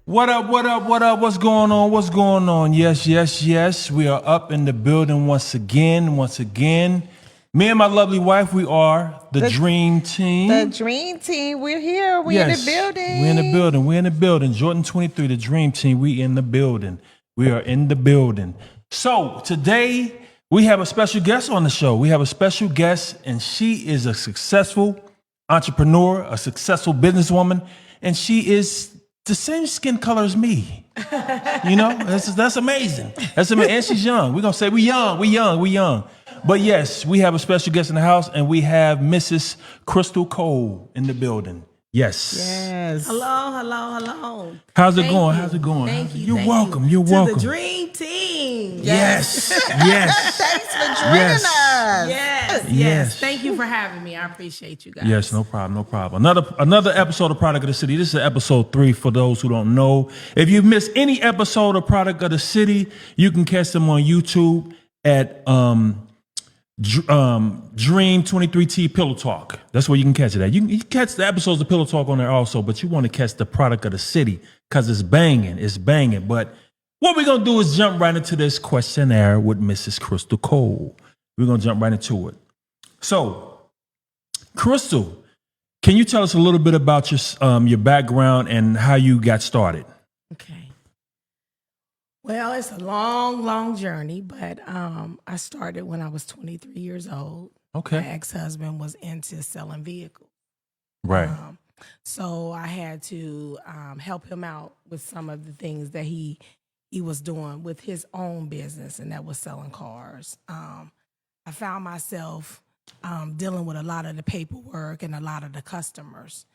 What up, what up, what up? What's going on? What's going on? Yes, yes, yes. We are up in the building once again. Me and my lovely wife, we are the Dream Team. The Dream Team. We're here. We're in the building. We're in the building. Jordan 23, the Dream Team. We in the building. We are in the building. So today we have a special guest on the show. We have a special guest, and she is a successful entrepreneur, a successful businesswoman, and she is the same skin color as me. You know, that's amazing. That's amazing. And she's young. We're going to say we young. But yes, we have a special guest in the house, and we have Mrs. Cristal Cole in the building. Yes. Hello. How's it going? Thank you. You're welcome. To the Dream Team. Yes. Thanks for joining us. Yes. Thank you for having me. I appreciate you guys. Yes, no problem. Another episode of Product of the City. This is episode 3 for those who don't know. If you missed any episode of Product of the City, you can catch them on YouTube at Dream 23T Pillow Talk. That's where you can catch it at. You can catch the episodes of Pillow Talk on there also, but you want to catch the Product of the City because it's banging. But what we're going to do is jump right into this questionnaire with Mrs. Cristal Cole. We're going to jump right into it. So, Cristal, can you tell us a little bit about your background and how you got started? Okay. Well, it's a long journey, but I started when I was 23 years old. Okay. My ex-husband was into selling vehicles. Right. So I had to help him out with some of the things that he was doing with his own business, and that was selling cars. I found myself dealing with a lot of the paperwork and a lot of the customers,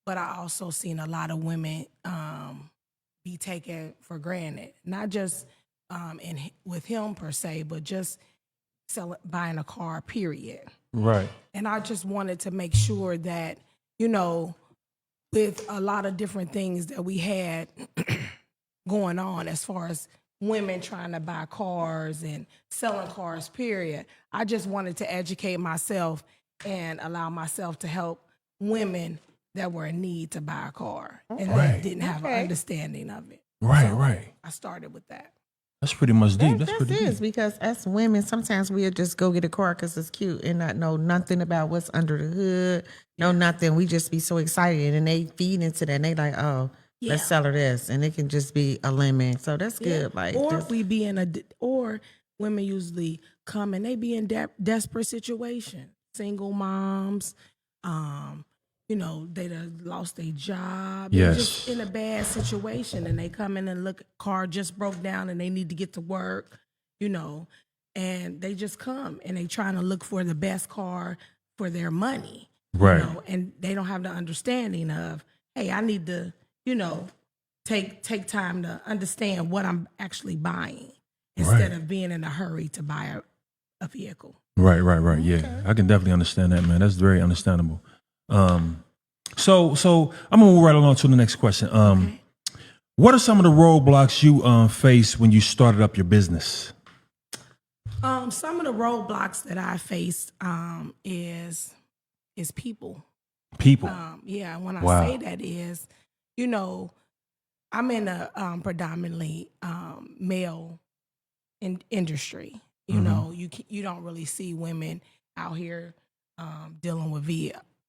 but I also seen a lot of women be taken for granted, not just with him per se, but just buying a car, period. Right. And I just wanted to make sure that, you know, with a lot of different things that we had going on as far as women trying to buy cars and selling cars, period, I just wanted to educate myself and allow myself to help women that were in need to buy a car and that didn't have an understanding of it. Right. I started with that. That's pretty much deep. That's pretty deep. because as women, sometimes we'll just go get a car because it's cute and not know nothing about what's under the hood. No, nothing. We just be so excited and they feed into that and they like, oh, let's sell her this. And it can just be a lemon. So that's good. Like, or we be or women usually come and they be in desperate situation. Single moms, you know, they done lost their job. Yes. They're just in a bad situation and they come in and look, car just broke down and they need to get to work, you know, and they just come and they trying to look for the best car for their money. Right. You know, and they don't have the understanding of, hey, I need to, you know, take time to understand what I'm actually buying instead of being in a hurry to buy a vehicle. Right. Yeah, I can definitely understand that, man. That's very understandable. So I'm gonna move right along to the next question. What are some of the roadblocks you faced when you started up your business? Some of the roadblocks that I faced is people. People. When I say that is, you know, I'm in a predominantly male industry. You know, you don't really see women out here dealing with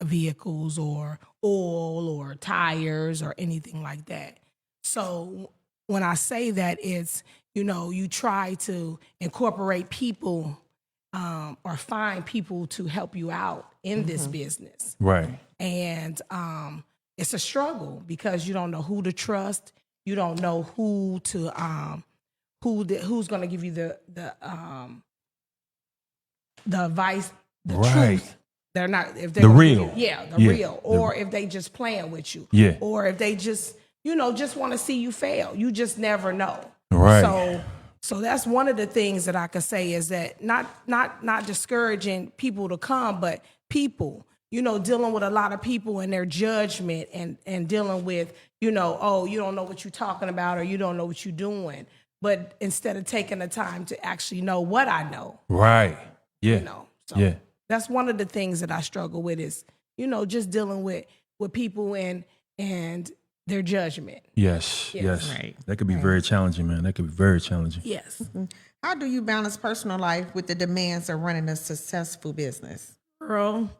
vehicles or oil or tires or anything like that. So when I say that, it's, you know, you try to incorporate people or find people to help you out in this business. Right. And it's a struggle because you don't know who to trust. You don't know who to who's going to give you the advice, the truth. They're not if they're real. Real. Or if they just playing with you. Yeah. Or if they just, you know, just want to see you fail. You just never know. Right. So that's one of the things that I could say is that not discouraging people to come, but people, you know, dealing with a lot of people and their judgment and dealing with, you know, oh, you don't know what you're talking about or you don't know what you're doing. But instead of taking the time to actually know what I know, Right. Yeah. you know. So Yeah. that's one of the things that I struggle with is, you know, just dealing with people and their judgment. Yes. Yes. Yes. Right. That could be very challenging, man. That could be very challenging. Yes. How do you balance personal life with the demands of running a successful business? Girl.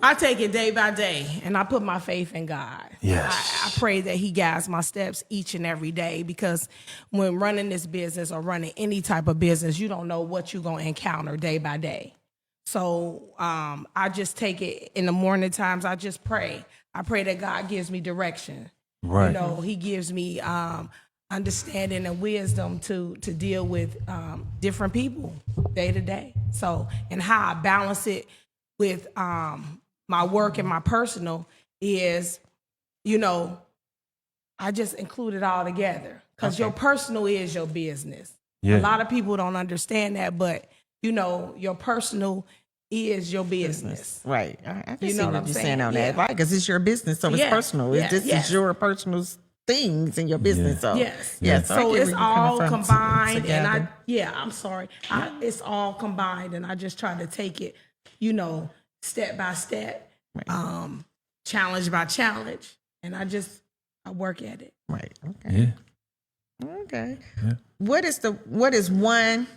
I take it day by day and I put my faith in God. Yes. I pray that he guides my steps each and every day, because when running this business or running any type of business, you don't know what you're going to encounter day by day. So I just take it in the morning times. I just pray. I pray that God gives me direction. Right. You know, he gives me understanding and wisdom to deal with different people day to day. So, and how I balance it with my work and my personal is, you know, I just include it all together, because your personal is your business. Yeah. A lot of people don't understand that, but you know, your personal is your business. Right. I can You see know what what I'm you're saying? saying on that. Yeah. Right. Because it's your business, so it's Yeah. personal. Yeah. This Yes. is your personal things in your business. So Yes. yeah. So, I So get it's where you're coming all from combined, and together. I'm sorry. It's all combined, and I just try to take it, you know, step by step, challenge by challenge, and I work at it. Right. Okay. Yeah. Okay. Yeah. What is one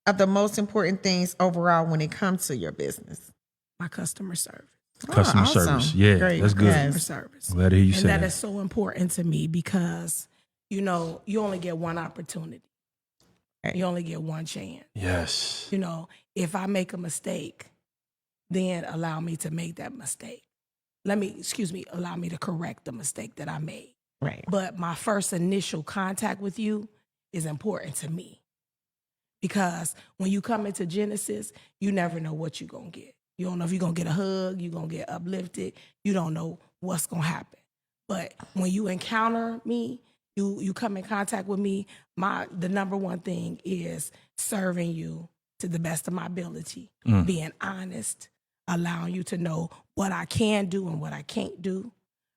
of the most important things overall when it comes to your business? My customer service. Customer awesome. service. Yeah. Great. That's good. Yes. Customer service. Glad to hear you And say that that. is so important to me, because, you know, you only get one opportunity. Right. You only get one chance. Yes. You know, if I make a mistake, then allow me to make that mistake. Allow me to correct the mistake that I made. Right. But my first initial contact with you is important to me, because when you come into Genesis, you never know what you're going to get. You don't know if you're going to get a hug, you're going to get uplifted. You don't know what's going to happen. But when you encounter me, you come in contact with me, the number one thing is serving you to the best of my ability, being honest, allowing you to know what I can do and what I can't do,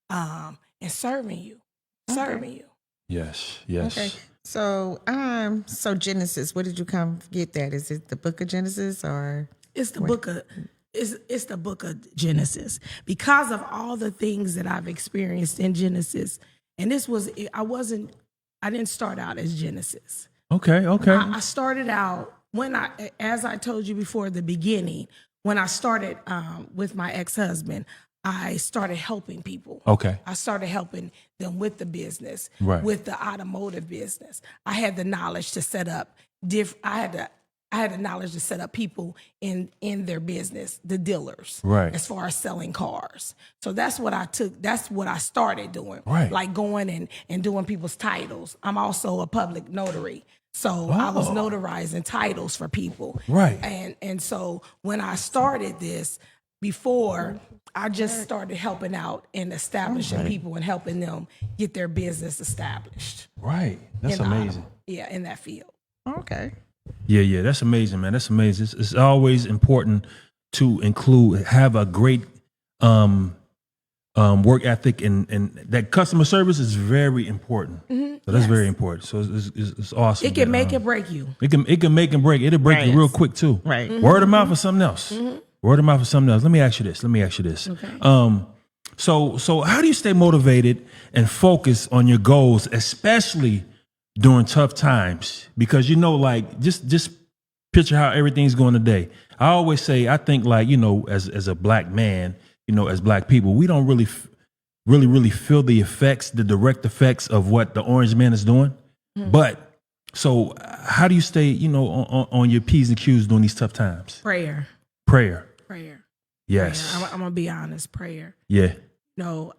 and serving you. Yes. Yes. Okay. So Genesis, where did you come get that? Is it the book of Genesis or? It's the book of Genesis, because of all the things that I've experienced in Genesis. And I didn't start out as Genesis. Okay. Okay. I started out as I told you before, the beginning, when I started with my ex-husband, I started helping people. Okay. I started helping them with the business, Right. with the automotive business. I had the knowledge to set up I had the knowledge to set up people in their business, the dealers, Right. as far as selling cars. So that's what I started doing. Right. Like going and doing people's titles. I'm also a public notary. So I was notarizing titles for people. Right. And so when I started this, before, I just started helping out and establishing people and helping them get their business established. Right. That's in the amazing. in that field. Okay. Yeah, that's amazing, man. That's amazing. It's always important to have a great work ethic, and that customer service is very important. So that's very important. So it's awesome. It can make it break you. It can make and break. It'll break you real quick too. Right. Word of mouth or something else. Word of mouth or something else. Let me ask you this. Okay. So how do you stay motivated and focused on your goals, especially during tough times? Because like just picture how everything's going today. I always say, I think as a black man, as black people, we don't really feel the direct effects of what the orange man is doing. But so how do you stay on your P's and Q's during these tough times? Prayer. Yes. I'm gonna be honest. Prayer. Yeah. No,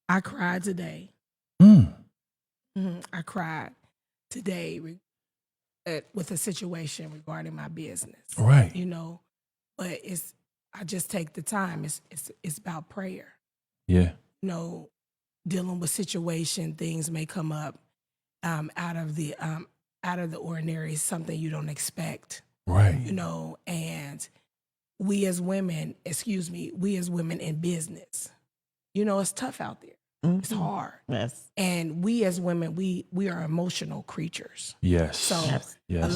I cried today. I cried today with a situation regarding my business. Right. But I just take the time. It's about prayer. Yeah. Dealing with situation, things may come up out of the ordinary, something you don't expect. Right. And we as women in business, You know, it's tough out there. It's hard. Yes. And we as women, we are emotional creatures. Yes. So Yes.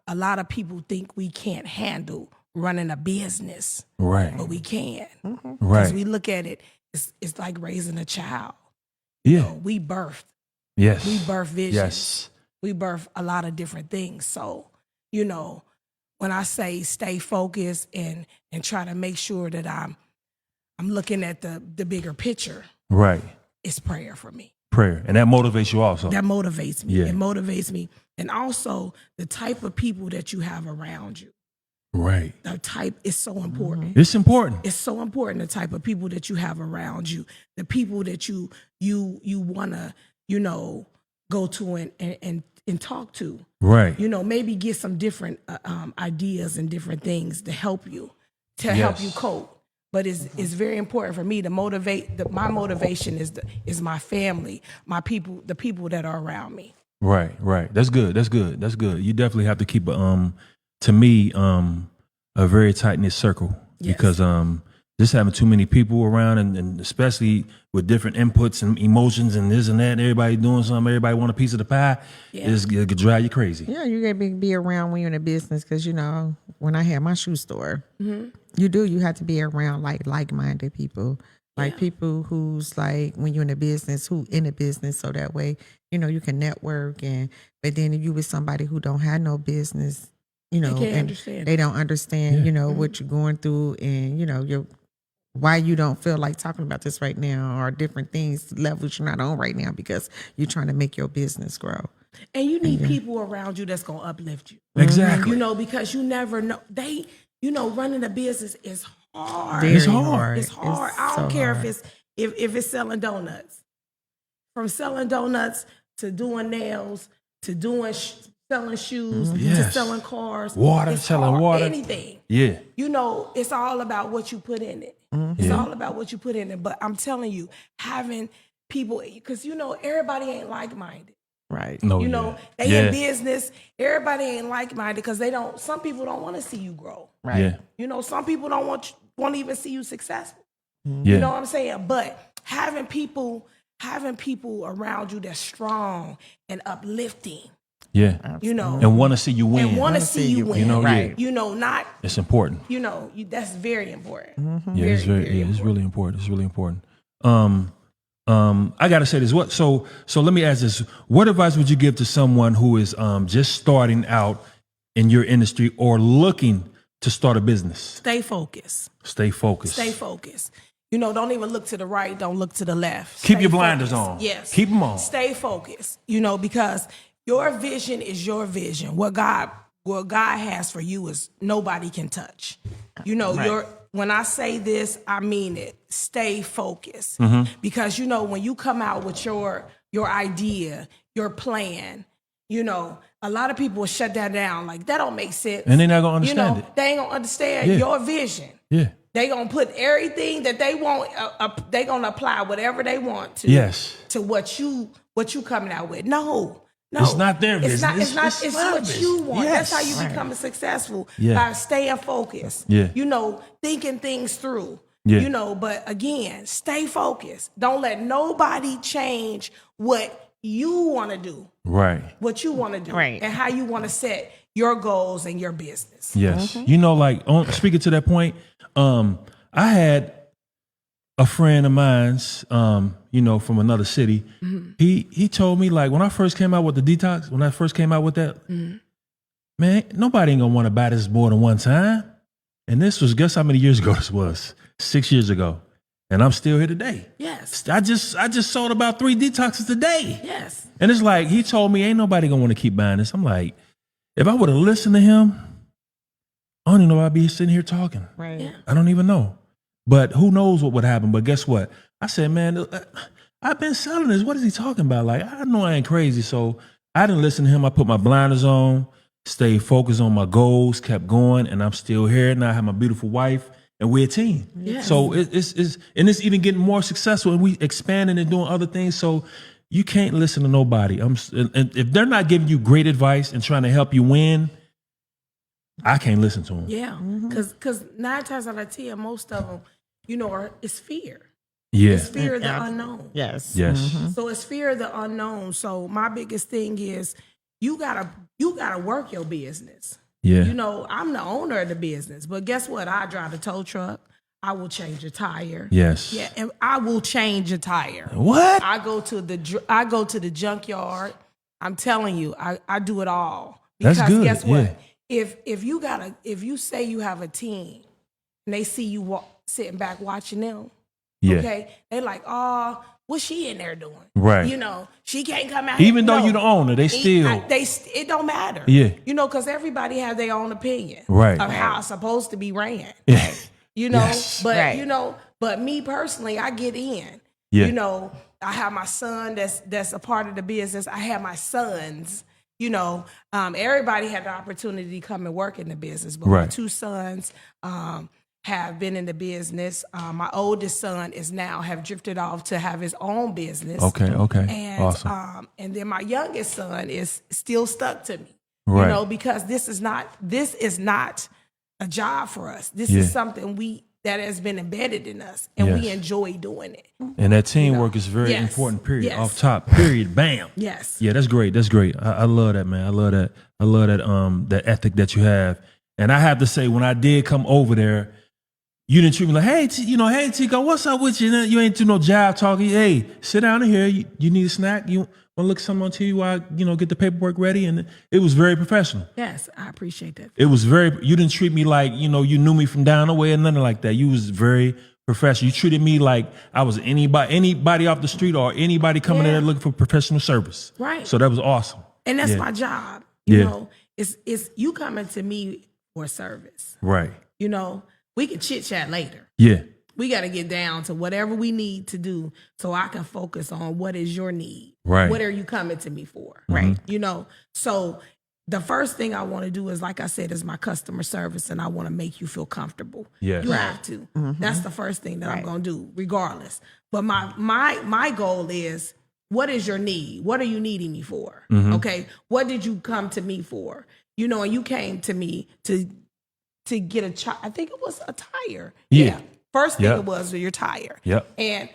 a lot of people think we can't handle running a business, Right. but we can. Right. Because we look at it, it's like raising a child. Yeah. We birthed. Yes. We birth visions. Yes. We birth a lot of different things. So, you know, when I say stay focused and try to make sure that I'm looking at the bigger picture, Right. it's prayer for me. Prayer. And that motivates you also. That motivates me. Yeah. It motivates me. And also the type of people that you have around you. Right. The type is so important. It's important. It's so important, the type of people that you have around you, the people that you want to, you know, go to and talk to. Right. You know, maybe get some different ideas and different things to help you cope. But it's very important for me to motivate. My motivation is my family, my people, the people that are around me. Right. Right. That's good. That's good. That's good. You definitely have to keep to me, a very tight knit circle Yes. because just having too many people around and especially with different inputs and emotions and this and that, everybody doing something, everybody want a piece of the pie, it could drive you crazy. Yeah, you gotta be around when you're in a business because you know when I had my shoe store, you have to be around like-minded people, like people who's like when you're in a business, who in a business, so that way you know you can network but then if you with somebody who don't have no business, you know, They can't and understand. they don't understand, you know, what you're going through and you know why you don't feel like talking about this right now or different things, levels you're not on right now because you're trying to make your business grow. And you need people around you that's gonna uplift you. Exactly. You know, because you never know. Running a business is hard. Very It's hard. It's hard. It's I don't so care hard. if it's selling donuts. From selling donuts to doing nails to doing selling shoes to Yes. selling cars, Water, it's selling hard. water. Anything. Yeah. You know, it's all about what you put in it. It's Yeah. all about what you put in it. But I'm telling you, having people, because you know, everybody ain't like-minded. Right. No. You know, yeah. they yeah. in business. Everybody ain't like-minded because some people don't want to see you grow. Right. Yeah. You know, some people don't want to even see you successful. Yeah. You know what I'm saying? But having people around you that's strong and uplifting, Yeah. you know, And want to see you win. and want to see you win. You know, Right. yeah. You know, not, It's important. you know, that's very important. Yeah, it's it's really important. It's really important. I gotta say this. So let me ask this. What advice would you give to someone who is just starting out in your industry or looking to start a business? Stay focused. Stay focused. Stay focused. You know, don't even look to the right. Don't look to the left. Keep Stay your blinders focused. on. Yes. Keep them on. Stay focused. You know, because your vision is your vision. What God has for you is nobody can touch. You know, when I say this, I mean it. Stay focused. Because you know, when you come out with your idea, your plan, you know, a lot of people will shut that down. Like, that don't make sense. And they're not gonna understand you know, it. They ain't gonna understand Yeah. your vision. Yeah. They gonna put everything that they want. They gonna apply whatever they want to. Yes. To what you coming out with. No. It's not their It's not. business. It's not. It's It's my what business. you want. Yes. That's how you become successful. Yeah. By staying focused. Yeah. You know, thinking things through. Yeah. You know, but again, stay focused. Don't let nobody change what you want to do. Right. What you want to do. Right. And how you want to set your goals and your business. Yes. You know, like speaking to that point, I had a friend of mine's, you know, from another city. He told me, like, when I first came out with the detox, when I first came out with that, man, nobody ain't gonna want to buy this more than one time. And this was, guess how many years ago this was? 6 years ago. And I'm still here today. Yes. I just sold about 3 detoxes today. Yes. And it's like, he told me ain't nobody gonna want to keep buying this. I'm like, if I would have listened to him, I don't even know if I'd be sitting here talking. Right. Yeah. I don't even know. But who knows what would happen. But guess what? I said, man, I've been selling this. What is he talking about? Like, I know I ain't crazy. So I didn't listen to him. I put my blinders on, stayed focused on my goals, kept going, and I'm still here. Now I have my beautiful wife, and we're a team. Yes. So it's it's even getting more successful, and we expanding and doing other things. So you can't listen to nobody. And if they're not giving you great advice and trying to help you win, I can't listen to them. Yeah, because 9 times out of 10, most of them, you know, it's fear. Yeah. It's fear of the Ab- unknown. Yes. Yes. So it's fear of the unknown. So my biggest thing is you gotta work your business. Yeah. You know, I'm the owner of the business, but guess what? I drive a tow truck. I will change a tire. Yes. Yeah, and I will change a tire. What? I go to the junkyard. I'm telling you, I do it all. That's Because good, guess what? yeah. If you say you have a team and they see you sitting back watching them, Yeah. okay, they like, oh, what's she in there doing? Right. You know, she can't come out. Even here. though No. you the owner, they still. It don't matter. Yeah. You know, because everybody have their own opinion. Right. Of how it's supposed to be ran. Yeah. You know, Yes. but Right. you know, but me personally, I get in. Yeah. You know, I have my son that's a part of the business. I have my sons. You know, everybody had the opportunity to come and work in the business, but my Right. 2 sons have been in the business. My oldest son is now have drifted off to have his own business. Okay. And Awesome. and then my youngest son is still stuck to me. Right. You know, because this is not a job for us. This Yeah. is something that has been embedded in us, and we Yes. enjoy doing it. And that teamwork is very Yes. important, period. Yes. Off top, period. Bam. Yes. Yeah, that's great. That's great. I love that, man. I love that. I love that that ethic that you have. And I have to say, when I did come over there, you didn't treat me like, hey, hey, Tico, what's up with you? You ain't do no jive talking. Hey, sit down in here. You need a snack? You want to look something on TV while get the paperwork ready? And it was very professional. Yes, I appreciate that. It was very. You didn't treat me like you knew me from down the way or nothing like that. You was very professional. You treated me like I was anybody off the street or anybody coming in Yeah. there looking for professional service. Right. So that was awesome. And that's Yeah. my job. You Yeah. know, it's you coming to me for service. Right. You know, we can chit chat later. Yeah. We got to get down to whatever we need to do so I can focus on what is your need. Right. What are you coming to me for? Right. You know, so the first thing I want to do is, like I said, is my customer service, and I want to make you feel comfortable. Yes. You have to. That's the first thing that I'm Right. going to do, regardless. But my goal is, what is your need? What are you needing me for? Okay. What did you come to me for? You know, and you came to me to get I think it was a tire. Yeah. First thing Yep. it was your tire. Yep. And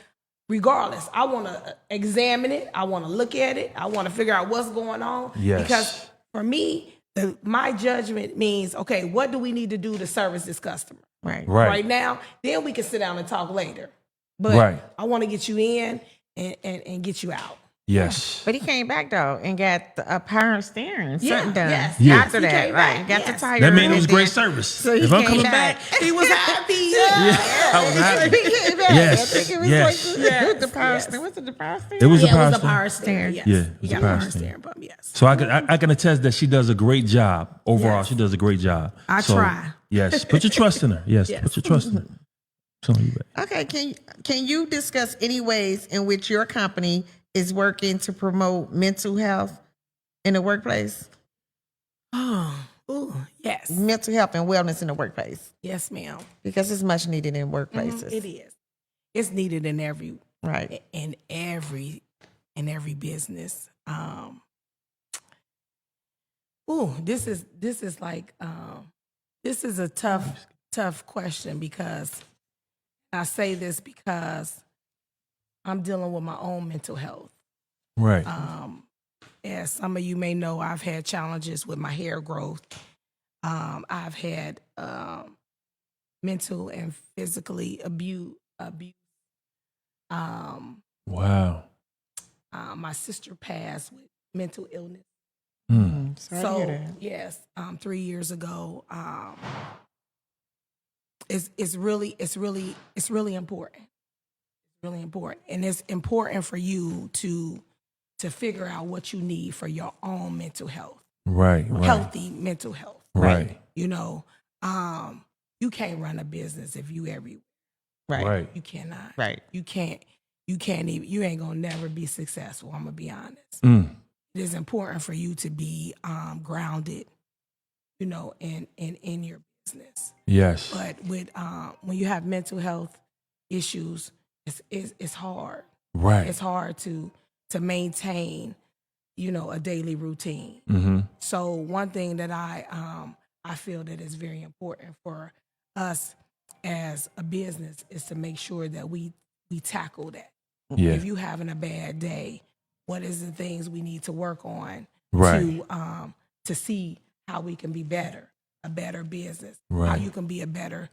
regardless, I want to examine it. I want to look at it. I want to figure out what's going on. Yes. Because for me, my judgment means, okay, what do we need to do to service this customer? Right. Right. Now, then we can sit down and talk later. But Right. I want to get you in and get you out. Yes. But he came back though and got a power steering, something done. yes, Yeah. After he that, came right? back, Got the yes. tire. That means it was and great then- service. So he if I'm came coming back. back, He was happy. I was happy. He came back. Yes, I think it was yes. like the power Yes. steering. What's it, the power steering? It was Yeah, a power it was a steering. power steering. Yes. Yeah, it You was got a power power steering. steering pump, yes. So I can attest that she does a great job. Overall, Yes. she does a great job. I So, try. Yes. Put your trust in her. Yes. Yes. Put your trust in her. So you back. Okay, can you discuss any ways in which your company is working to promote mental health in the workplace? Ooh, yes. Mental health and wellness in the workplace, Yes, ma'am. because it's much needed in workplaces. It is. It's needed in every Right. business. This is a tough question, because I say this because I'm dealing with my own mental health. Right. As some of you may know, I've had challenges with my hair growth. I've had mental and physically abuse. Wow. My sister passed with mental illness. Sorry to hear that. Yes, 3 years ago. It's really important. It's really important, and it's important for you to figure out what you need for your own mental health, Right. healthy mental health. Right. You know, you can't run a business if you everywhere. Right. You cannot. Right. You can't even. You ain't gonna never be successful. I'm gonna be honest. It is important for you to be grounded, you know, in your business. Yes. But with when you have mental health issues, it's hard. Right. It's hard to maintain, you know, a daily routine. Mm-hmm. So one thing that I feel that is very important for us as a business is to make sure that we we tackle that. Yeah. If you having a bad day, what is the things we need to work on Right. to see how we can be better, a better business, how Right. you can be a better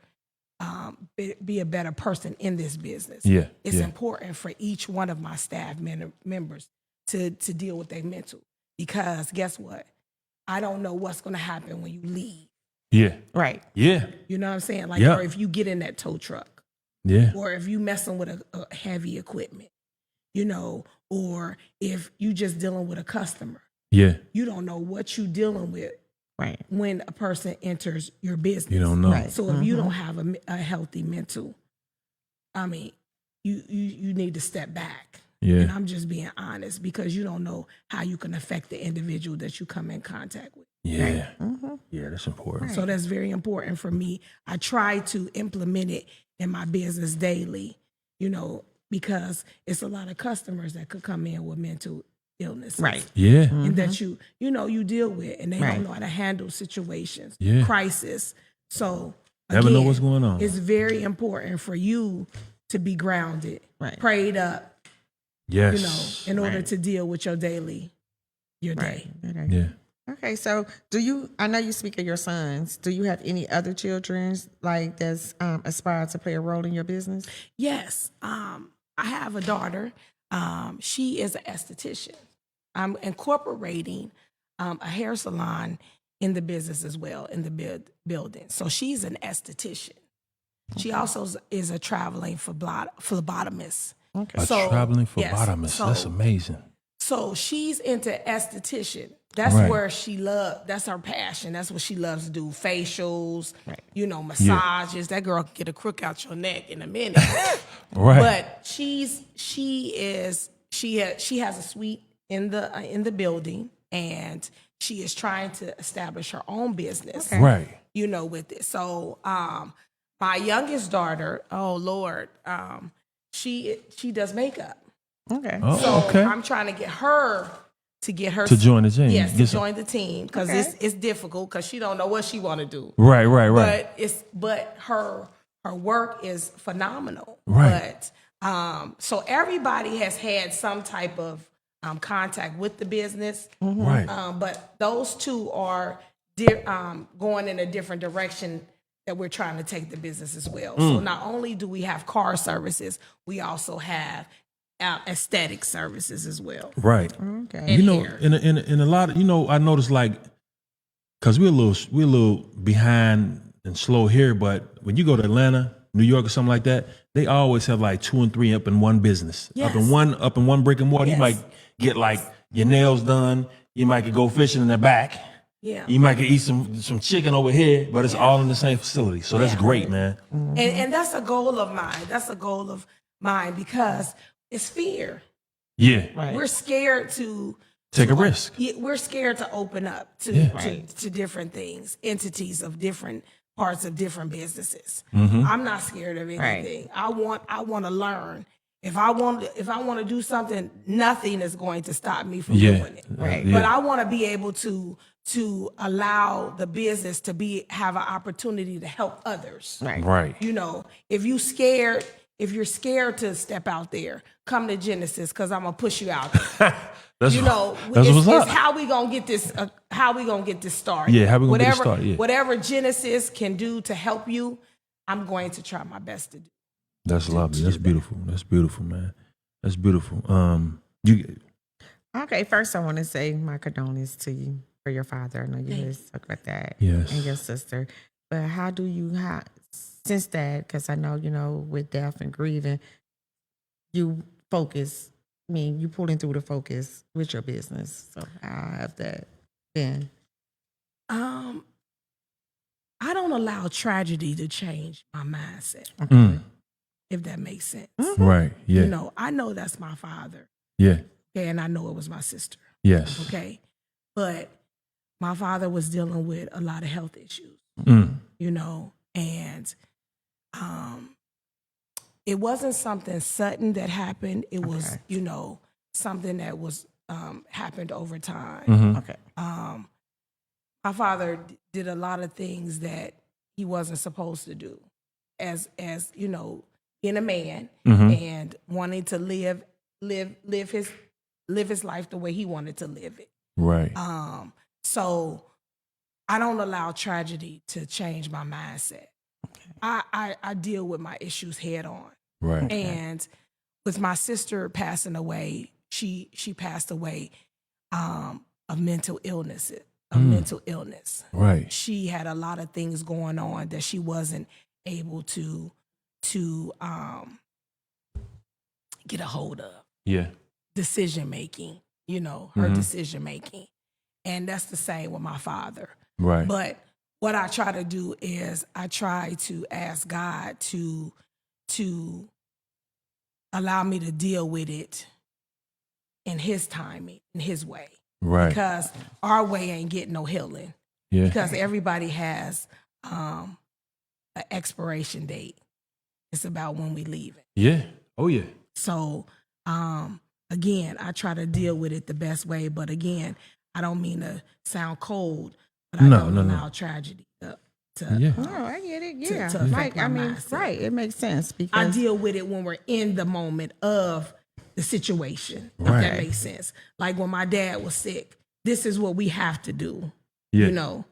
be a better person in this business. Yeah, It's yeah. important for each one of my staff members to deal with their mental, because guess what? I don't know what's going to happen when you leave. Yeah. Right. Yeah. You know what I'm saying? Like, Yeah. or if you get in that tow truck, Yeah. or if you messing with a heavy equipment, you know, or if you just dealing with a customer, Yeah. you don't know what you dealing with Right. when a person enters your business. You don't know. Right. So if you don't have a healthy mental, I mean, you need to step back. Yeah. And I'm just being honest, because you don't know how you can affect the individual that you come in contact with. Yeah. Yeah, that's important. So that's very important for me. I try to implement it in my business daily, you know, because it's a lot of customers that could come in with mental illness. Right. Yeah. And that you deal with, and they Right. don't know how to handle situations, Yeah. crisis. So Never know again, what's going on. It's very important for you to be grounded, Right. prayed up, Yes. in order Right. to deal with your day. Right. Okay. Yeah. Okay, so I know you speak of your sons. Do you have any other children like that's aspire to play a role in your business? Yes. I have a daughter. She is an esthetician. I'm incorporating a hair salon in the business as well, in the building. So she's an esthetician. She also is a traveling phlebotomist. Okay. A So, traveling yes, phlebotomist. so- That's amazing. So she's into esthetician. That's Right. where she that's her passion. That's what she loves to do. Facials, Right. massages. That girl can get a crook out your neck in a minute. Right. But she has a suite in the building, and she is trying to establish her own business. Okay. Right. With it. So my youngest daughter, oh Lord, she does makeup. Okay. Oh, So okay. I'm trying to get her To join the team. Yes, to Get some- join the team, because Okay. it's difficult, because she don't know what she want to do. Right, right, right. But her work is phenomenal. Right. But so everybody has had some type of contact with the business. Right. But those two are going in a different direction that we're trying to take the business as well. So not only do we have car services, we also have aesthetic services as well. Right. Okay. And You know, hair. in a lot of, I noticed, like, because we're a little behind and slow here, but when you go to Atlanta, New York, or something like that, they always have like 2 and 3 up in one business. Yes. Up in one brick and mortar. Yes. You might get like your nails done. You might could go fishing in the back. Yeah. You might could eat some chicken over here, but it's all in the same facility. So that's great, man. And that's a goal of mine. That's a goal of mine, because it's fear. Yeah. Right. We're scared to Take a risk. We're scared to open up to Yeah. to different things, entities of different parts of different businesses. Mm-hmm. I'm not scared of anything. I want to learn. If I want to do something, nothing is going to stop me from Yeah. doing it. Right. Yeah. But I want to be able to allow the business to have an opportunity to help others. Right. Right. If you're scared to step out there, come to Genesis, because I'm gonna push you out there. That's It's what's up. how we gonna get this. How we gonna get this started? Yeah, how we gonna get it started, yeah. Whatever Genesis can do to help you, I'm going to try my best to do. That's lovely. That's beautiful. That's beautiful, man. That's beautiful. Okay, first I want to say my condolences to you for your father. I know you had talked about that. Yes. And your sister. But how do you since that, because I know, with death and grieving, you focus, you pulling through the focus with your business. So how have that been? I don't allow tragedy to change my mindset, if that makes sense. Right. Yeah. I know that's my father, Yeah. okay, and I know it was my sister, Yes. okay, but my father was dealing with a lot of health issues, and it wasn't something sudden that happened. It was, something that was happened over time. Mm-hmm. Okay. My father did a lot of things that he wasn't supposed to do. As being a man and wanting to live his life the way he wanted to live it. Right. So I don't allow tragedy to change my mindset. I deal with my issues head on. Right. And with my sister passing away, she passed away of mental illness. Mental illness. Right. She had a lot of things going on that she wasn't able to get a hold of. Yeah. Decision making, her decision making. And that's the same with my father. Right. But what I try to do is I try to ask God to allow me to deal with it in his timing, in his way. Right. Because our way ain't getting no healing. Yeah. Because everybody has an expiration date. It's about when we leave it. Yeah. Oh yeah. So again, I try to deal with it the best way. But again, I don't mean to sound cold, but I don't allow tragedy to No, I get it. Yeah. to affect my mindset. Right. It makes sense I because deal with it when we're in the moment of the situation, if Right. that makes sense. Like when my dad was sick, this is what we have to do, Yeah.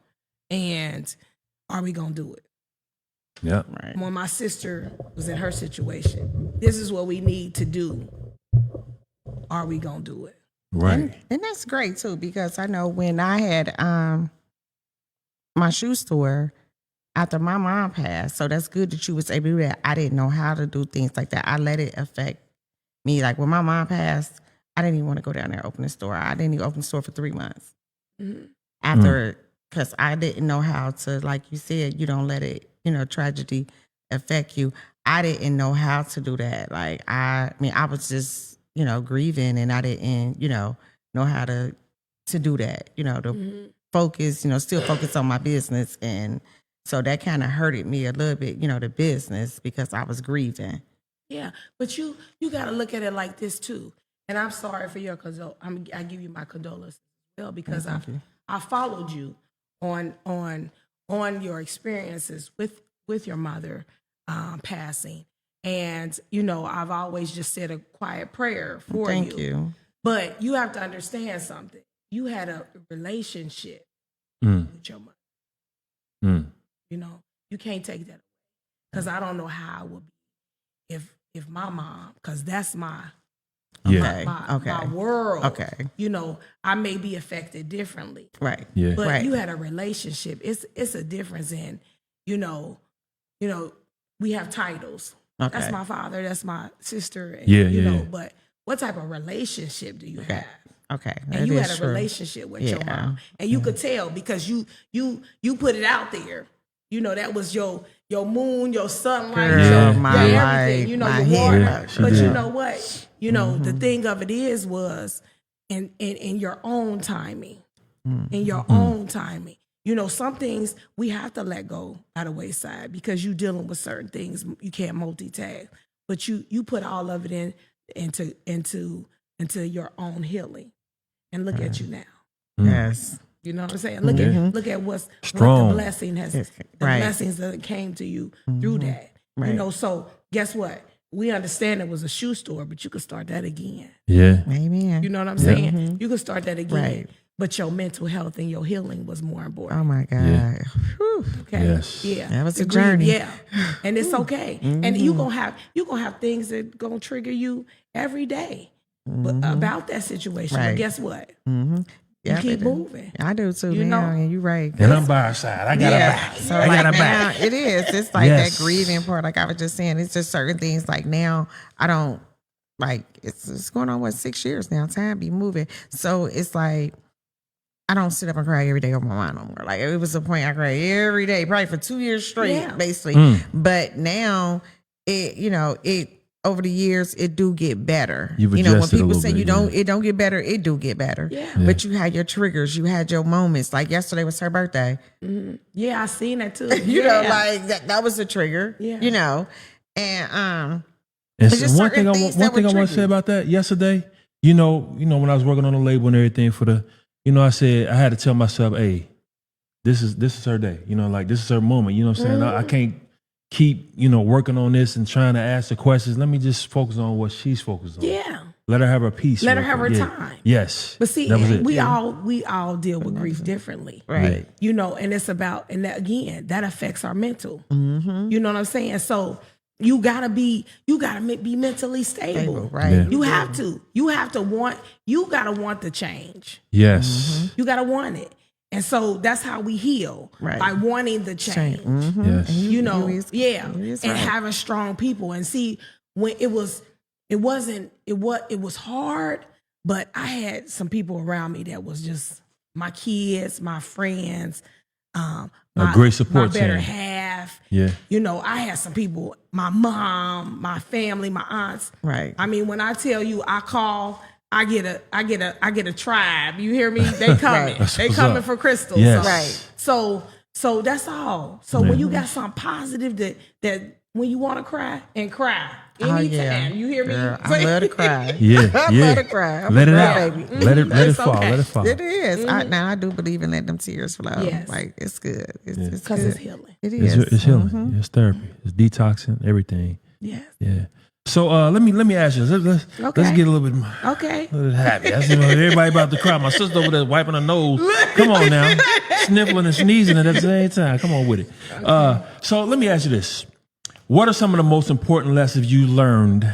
and are we going to do it? Yeah. right. When my sister was in her situation, this is what we need to do. Are we going to do it? Right. And that's great too, because I know when I had my shoe store after my mom passed, so that's good that you was able to do that. I didn't know how to do things like that. I let it affect me. Like when my mom passed, I didn't even want to go down there and open the store. I didn't even open the store for 3 months after, because I didn't know how to, like you said, you don't let it, tragedy affect you. I didn't know how to do that. Like, I was just, grieving, and I didn't, know how to do that, to focus, still focus on my business. And so that kind of hurted me a little bit, the business, because I was grieving. Yeah, but you got to look at it like this too. And I'm sorry for your I give you my condolences as well, because I followed you on your experiences with your mother passing, and I've always just said a quiet prayer for you. Thank you. But you have to understand something. You had a relationship with your mother. You can't take that away, because I don't know how it would be if my mom, because that's my my world. Okay. I may be affected differently. Right. Yeah. But Right. you had a relationship. It's a difference in, we have titles. Okay. That's my father, that's my sister. And, Yeah. But what type of relationship do you have? Okay. And That you is had a true. relationship with your Yeah. mom. And you could tell because you put it out there. That was your moon, your sunlight, Girl, your my everything, life, my your water. head. She But did. you know what? The thing of it was in your own timing. In your own timing. Some things we have to let go at the wayside because you're dealing with certain things. You can't multitask. But you put all of it into your own healing. And look at you now. Yes. You know what I'm saying? Yeah. Look at what Strong. the blessing has, the Right. blessings that came to you through that. Right. So guess what? We understand it was a shoe store, but you could start that again. Yeah. Amen. You know what I'm saying? You could start that again. Right. But your mental health and your healing was more important. Oh my God. Yeah. Whew. Okay. Yes. Yeah. That was The a journey. Yeah. And it's okay. And you gonna have things that gonna trigger you every day about that situation. But Right. guess what? Yeah, You keep but moving. I do too, You now, know? and you're right. And I'm by her side. I got her back. So I like got her now, back. it is. It's like Yes. that grieving part. Like I was just saying, it's just certain things. Like now, I don't like. It's going on 6 years now. Time be moving. So it's like I don't sit up and cry every day on my mind no more. Like it was a point I cried every day, probably for 2 years straight, Yeah. basically. But now it over the years it do get better. You've When adjusted a people little say bit, it don't get better, it do get better. Yeah. But you had your triggers, you had your moments. Like yesterday was her birthday. Yeah, I seen that too. You know, like that was a trigger. Yeah. And And It's so just one certain thing things I that want would to trigger say you. about that yesterday, when I was working on the label and everything for the, I said I had to tell myself, hey, this is her day. Like this is her moment. You know what I'm saying? I can't keep, working on this and trying to ask the questions. Let me just focus on what she's focused on. Yeah. Let her have her peace. Let her real have her quick. time. Yes. But see, that was it. we all deal with grief differently. Right. And it's about, and that, again, that affects our mental. Mm-hmm. You know what I'm saying? So you gotta be mentally stable. Right. Yeah. You gotta want the change. Yes. You gotta want it. And so that's how we heal. Right. By wanting the change. Yes. And having strong people. And see, when it was hard, but I had some people around me that was just my kids, my friends, A great support my better team. half. Yeah. I had some people, my mom, my family, my aunts. Right. I mean, when I tell you I call, I get a tribe. You hear me? They coming. That's They what's coming up. for Cristal. Yes. Right. So that's all. So when you got something positive that when you want to cry anytime, you hear me? Girl, I love to cry. Yeah. I yeah. love to cry. I'm Let a it cry out. baby. Let it It's fall. okay. Let it fall. It is. Now I do believe in letting them tears flow. Yes. Like it's good. It's Because good. it's healing. It It's, is. it's healing. It's therapy. It's detoxing. Everything. Yes. Yeah. So let me ask you. Let's Okay. get a little bit more. Okay. A little happy. I see everybody about to cry. My sister over there wiping her nose. Come on now, sniffling and sneezing at the same time. Come on with it. So let me ask you this: what are some of the most important lessons you learned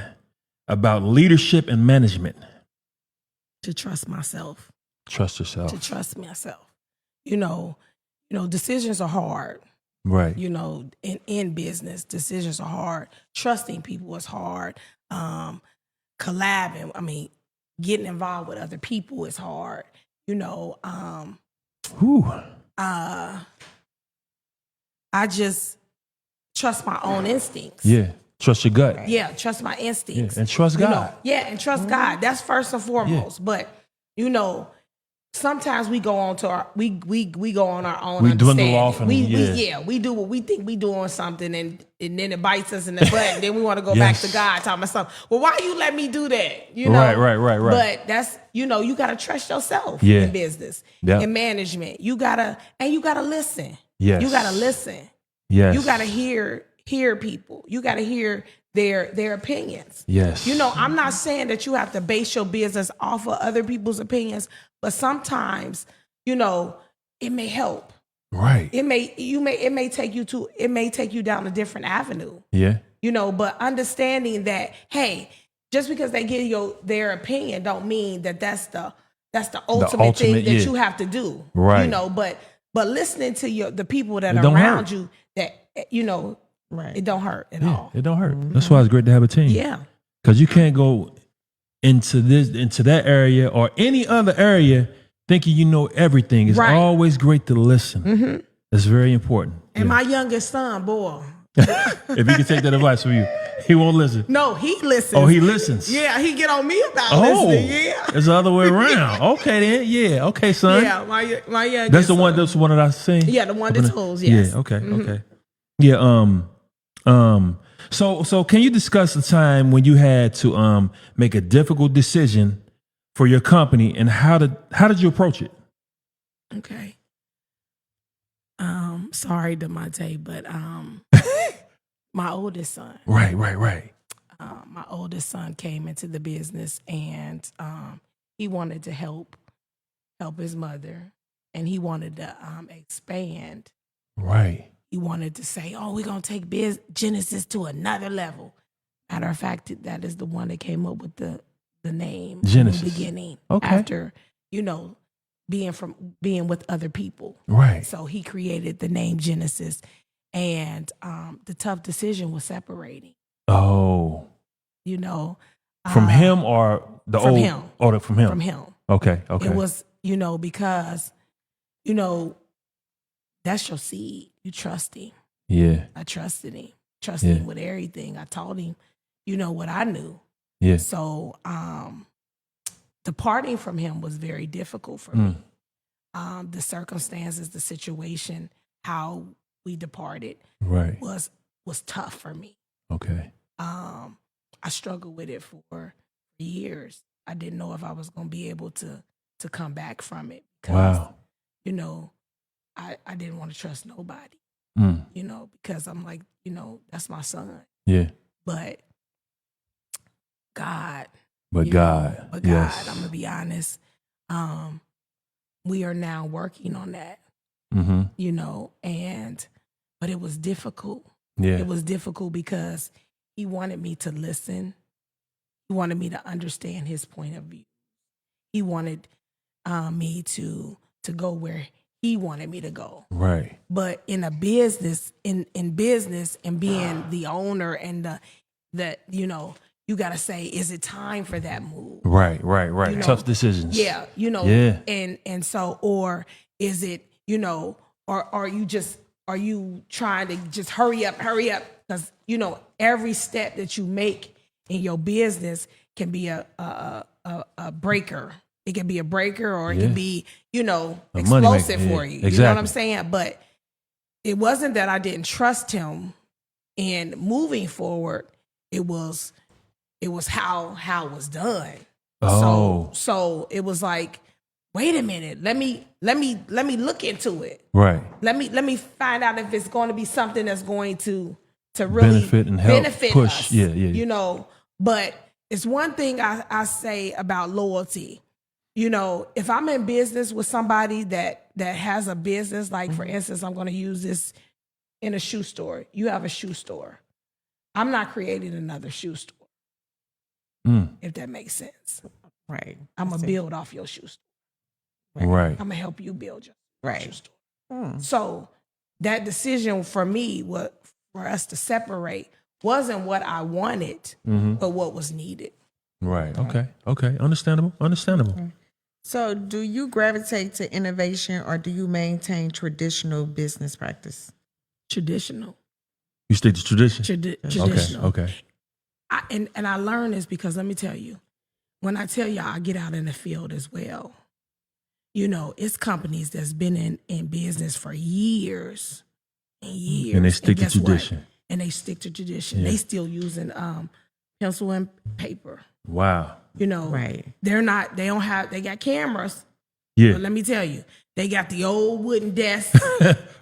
about leadership and management? To trust myself. Trust yourself. To trust myself. Decisions are hard. Right. In business, decisions are hard. Trusting people is hard. Collabing, getting involved with other people is hard. Whew. I just trust my own instincts. Yeah. Trust your gut. Yeah, trust my instincts. Yeah, and trust God. And trust God. That's first and foremost. But sometimes we go on to our we go on our own. We dwindle understanding. off and we do what we think we doing something, and then it bites us in the butt. And then we want to go back to God, talking about something. Well, why you let me do that? Right. But that's you got to trust yourself Yeah. in business, Yeah. in management. You gotta listen. Yes. You gotta listen. Yes. You gotta hear people. You gotta hear their opinions. Yes. I'm not saying that you have to base your business off of other people's opinions, but sometimes, it may help. Right. It may take you down a different avenue. Yeah. But understanding that, hey, just because they give you their opinion don't mean that's the ultimate thing that you have to do. Right. But listening to the people that It are don't around hurt. you that Right. it don't hurt at all. It don't hurt. That's why it's great to have a team. Yeah. Because you can't go into that area or any other area thinking you know everything. It's Right. always great to listen. That's very important. And Yeah. my youngest son, boy. If he can take that advice from you, he won't listen. No, he listens. Oh, he listens. Yeah, he get on me about Oh, listening. Yeah. it's the other way around. Okay, then. Yeah. Okay, son. Yeah, my youngest That's the one. son. That's the one that I sing. Yeah, the one that told, yes. Yeah. Okay. Okay. Yeah. So can you discuss the time when you had to make a difficult decision for your company, and how did you approach it? Okay. Sorry, Demonte, but my oldest son. Right. My oldest son came into the business, and he wanted to help his mother, and he wanted to expand. Right. He wanted to say, "Oh, we're gonna take Genesis to another level." Matter of fact, that is the one that came up with the name Genesis. in the beginning. Okay. After being with other people, Right. so he created the name Genesis, and the tough decision was separating. Oh. From uh, him or the from old? him. Oh, from him. From him. Okay. It was because that's your seed. You trust him. Yeah. I trusted him. Yeah. Him with everything. I told him, what I knew. Yeah. So departing from him was very difficult for me. The circumstances, the situation, how we departed Right. was tough for me. Okay. I struggled with it for years. I didn't know if I was going to be able to come back from it because, Wow. I didn't want to trust nobody. you know, because I'm like, you know, that's my son. Yeah. But God, But you God. know, but God, Yes. I'm gonna be honest. We are now working on that, Mm-hmm. you know, but it was difficult. Yeah. It was difficult because he wanted me to listen. He wanted me to understand his point of view. He wanted me to go where he wanted me to go. Right. But in a business, in business and being the owner and the you know, you gotta say, is it time for that move? Right. You know, Tough decisions. Yeah, you know, Yeah. and so, or is it, you know, or are you trying to just hurry up? Because, you know, every step that you make in your business can be a breaker. It can be a breaker, or it can be, you know, A moneymaker, explosive for you. Exactly. You know what I'm saying? But it wasn't that I didn't trust him in moving forward. It was how it was done. Oh. So it was like, wait a minute, let me look into it. Right. Let me find out if it's going to be something that's going to really Benefit and help push. us. Yeah. You know, but it's one thing I say about loyalty. You know, if I'm in business with somebody that has a business, like for instance, I'm going to use this in a shoe store. You have a shoe store. I'm not creating another shoe store. If that makes sense. Right. I'm going to build off your shoe store. Right. I'm going to help you build your shoe Right. store. So that decision for me, for us to separate, wasn't what I wanted, but what was needed. Right. Okay. Understandable. So do you gravitate to innovation or do you maintain traditional business practice? Traditional. You stick to tradition? Traditional. Okay. And I learned this because let me tell you, when I tell you I get out in the field as well, you know, it's companies that's been in business for years and years. And they stick to guess what? tradition. And they stick to tradition. Yeah. They still using pencil and paper. Wow. You know, Right. they got cameras. Yeah. But let me tell you, they got the old wooden desk.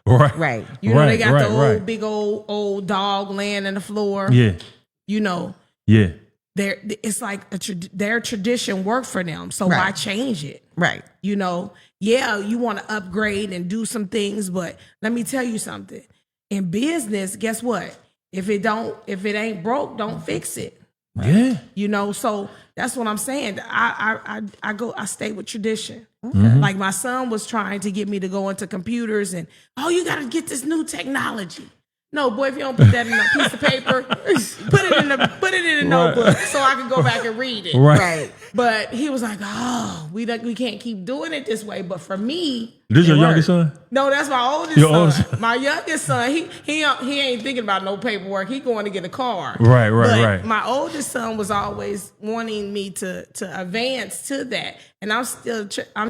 Right. Right. You know, they got right, the old, right. big old dog laying on the floor. Yeah. You know, Yeah. it's like their tradition worked for them. So why Right. change it? Right. You know, yeah, you want to upgrade and do some things, but let me tell you something. In business, guess what? If it ain't broke, don't fix it. Yeah. You know, so that's what I'm saying. I stay with tradition. Like my son was trying to get me to go into computers and, you got to get this new technology. No, boy, if you don't put that in a piece of paper, put it in a notebook so I can go back and read it. Right. But he was like, we can't keep doing it this way. But for me, This it your worked. youngest son? No, that's my oldest Your son. oldest son. My youngest son, he ain't thinking about no paperwork. He going to get a car. Right. But my oldest son was always wanting me to advance to that, and I'm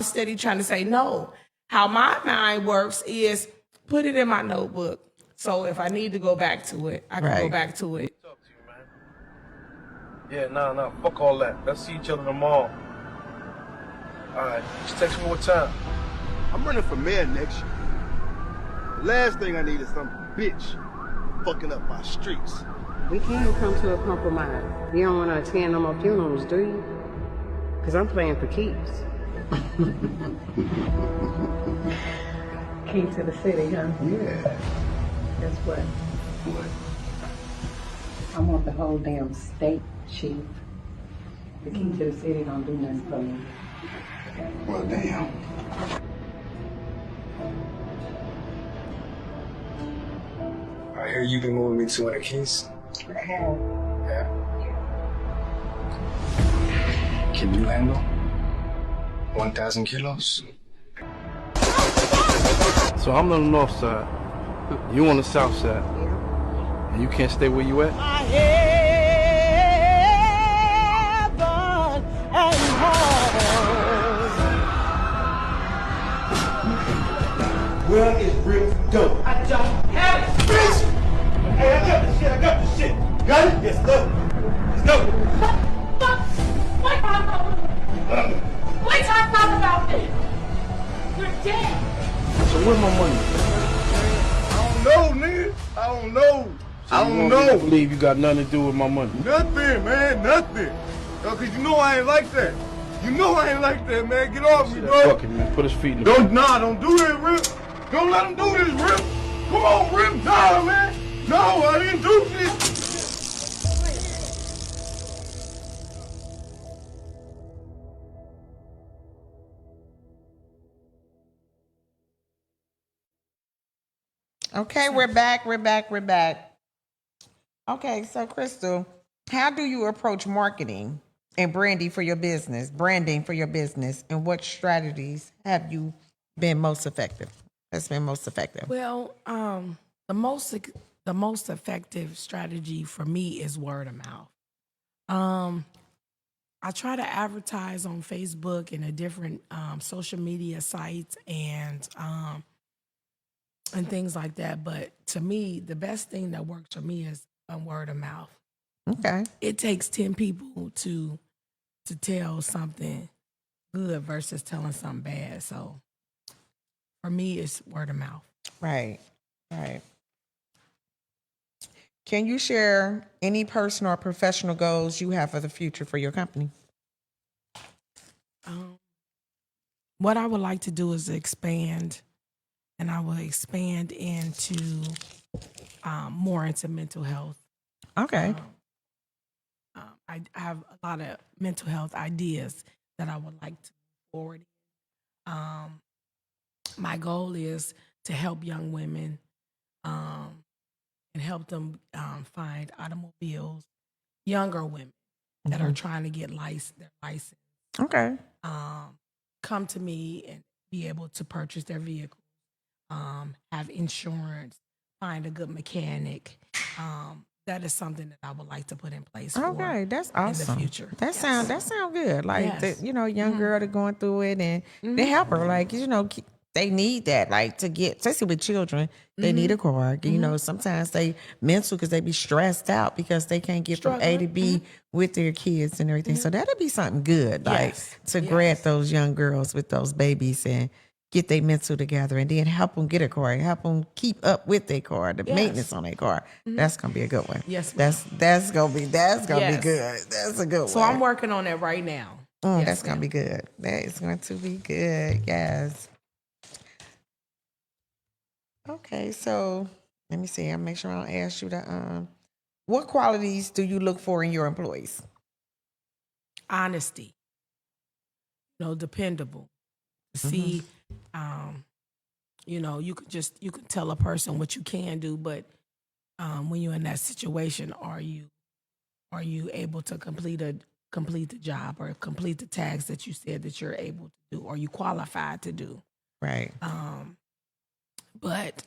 steady trying to say no. How my mind works is put it in my notebook. So if I need to go back to it, I can go back to it. Talk to you, man. Yeah, nah, fuck all that. Let's see each other tomorrow. All right, just text me what time. I'm running for mayor next year. The last thing I need is some bitch fucking up my streets. We can come to a compromise. You don't want to attend no more funerals, do you? Because I'm playing for keeps. Key to the city, huh? Yeah. Guess what? What? I want the whole damn state, chief. The key to the city don't do nothing for me. Well, damn. I hear you've been moving me 200 keys. I have. Yeah. Can you handle 1,000 kilos? So I'm on the north side. You on the south side. And you can't stay where you at? Where is Rick's dope? I don't have it. Bitch! Hey, I got the shit. Got it? Yes, go. Let's go. Why talk about this? You're dead. So where's my money? I don't know, nigga. I don't know. I don't I know. believe you got nothing to do with my money. Nothing, man. Nothing. Yo, cause you know I ain't like that. You know I ain't like that, man. Get off me, bro. Fuck him, man. Put his feet in the Don't do this, Rip. Don't let him do this, Rip. Come on, Rip. Nah, man. No, I didn't do this. Okay, we're back. Okay, so Crystal, how do you approach marketing and branding for your business? And what strategies have you been most effective? Has been most effective? Well, the most effective strategy for me is word of mouth. I try to advertise on Facebook and the different social media sites and things like that. But to me, the best thing that works for me is word of mouth. Okay. It takes 10 people to tell something good versus telling something bad. So for me, it's word of mouth. Right. Can you share any personal or professional goals you have for the future for your company? What I would like to do is expand, and I will expand into more into mental health. Okay. I have a lot of mental health ideas that I would like to move forward. My goal is to help young women and help them find automobiles, younger women that are trying to get their license. Okay. Come to me and be able to purchase their vehicle, have insurance, find a good mechanic. That is something that I would like to put in place for Okay, that's awesome. in the future. That sound good. Like Yes. young girl that going through it and they help her. Like they need that. Like to get, especially with children, they need a car. Sometimes they mental because they be stressed out because they can't get from A to B with their kids and everything. So that'd be something good. Like to grab those young girls with those babies and get their mental together and then help them get a car and help them keep up with their car, the maintenance on their car. That's gonna be a good one. Yes, ma'am. That's gonna be good. That's a good So one. I'm working on that right now. That's gonna be good. That is going to be good. Yes. Okay, so let me see. I'll make sure I don't ask you what qualities do you look for in your employees? Honesty, dependable. See, you can tell a person what you can do, but when you're in that situation, are you able to complete the job or complete the tasks that you said that you're able to do? Are you qualified to do? Right. But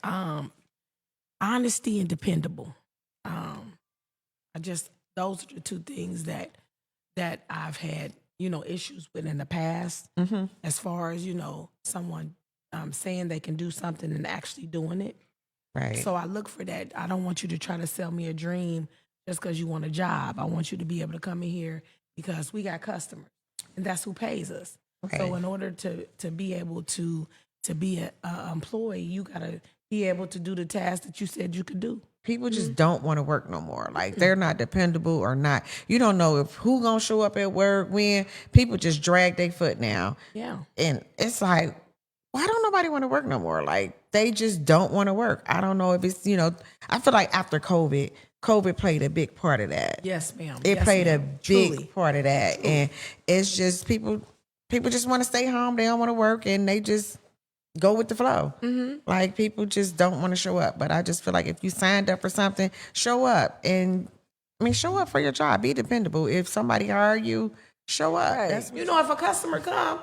honesty and dependable. Those are the two things that I've had, issues with in the past. As far as someone saying they can do something and actually doing it. Right. So I look for that. I don't want you to try to sell me a dream just because you want a job. I want you to be able to come in here because we got customers, and that's who pays us. Right. So in order to be able to be an employee, you got to be able to do the tasks that you said you could do. People just don't want to work no more. Like they're not dependable or not. You don't know if who gonna show up at work when. People just drag their foot now. Yeah. And it's like, why don't nobody want to work no more? Like they just don't want to work. I don't know if it's, I feel like after COVID played a big part of that. Yes, ma'am. It played a big Truly. part of that. Truly. And it's just people just want to stay home. They don't want to work and they just go with the flow. Like people just don't want to show up. But I just feel like if you signed up for something, show up. And show up for your job. Be dependable. If somebody hire you, show up. Right. That's if a customer come,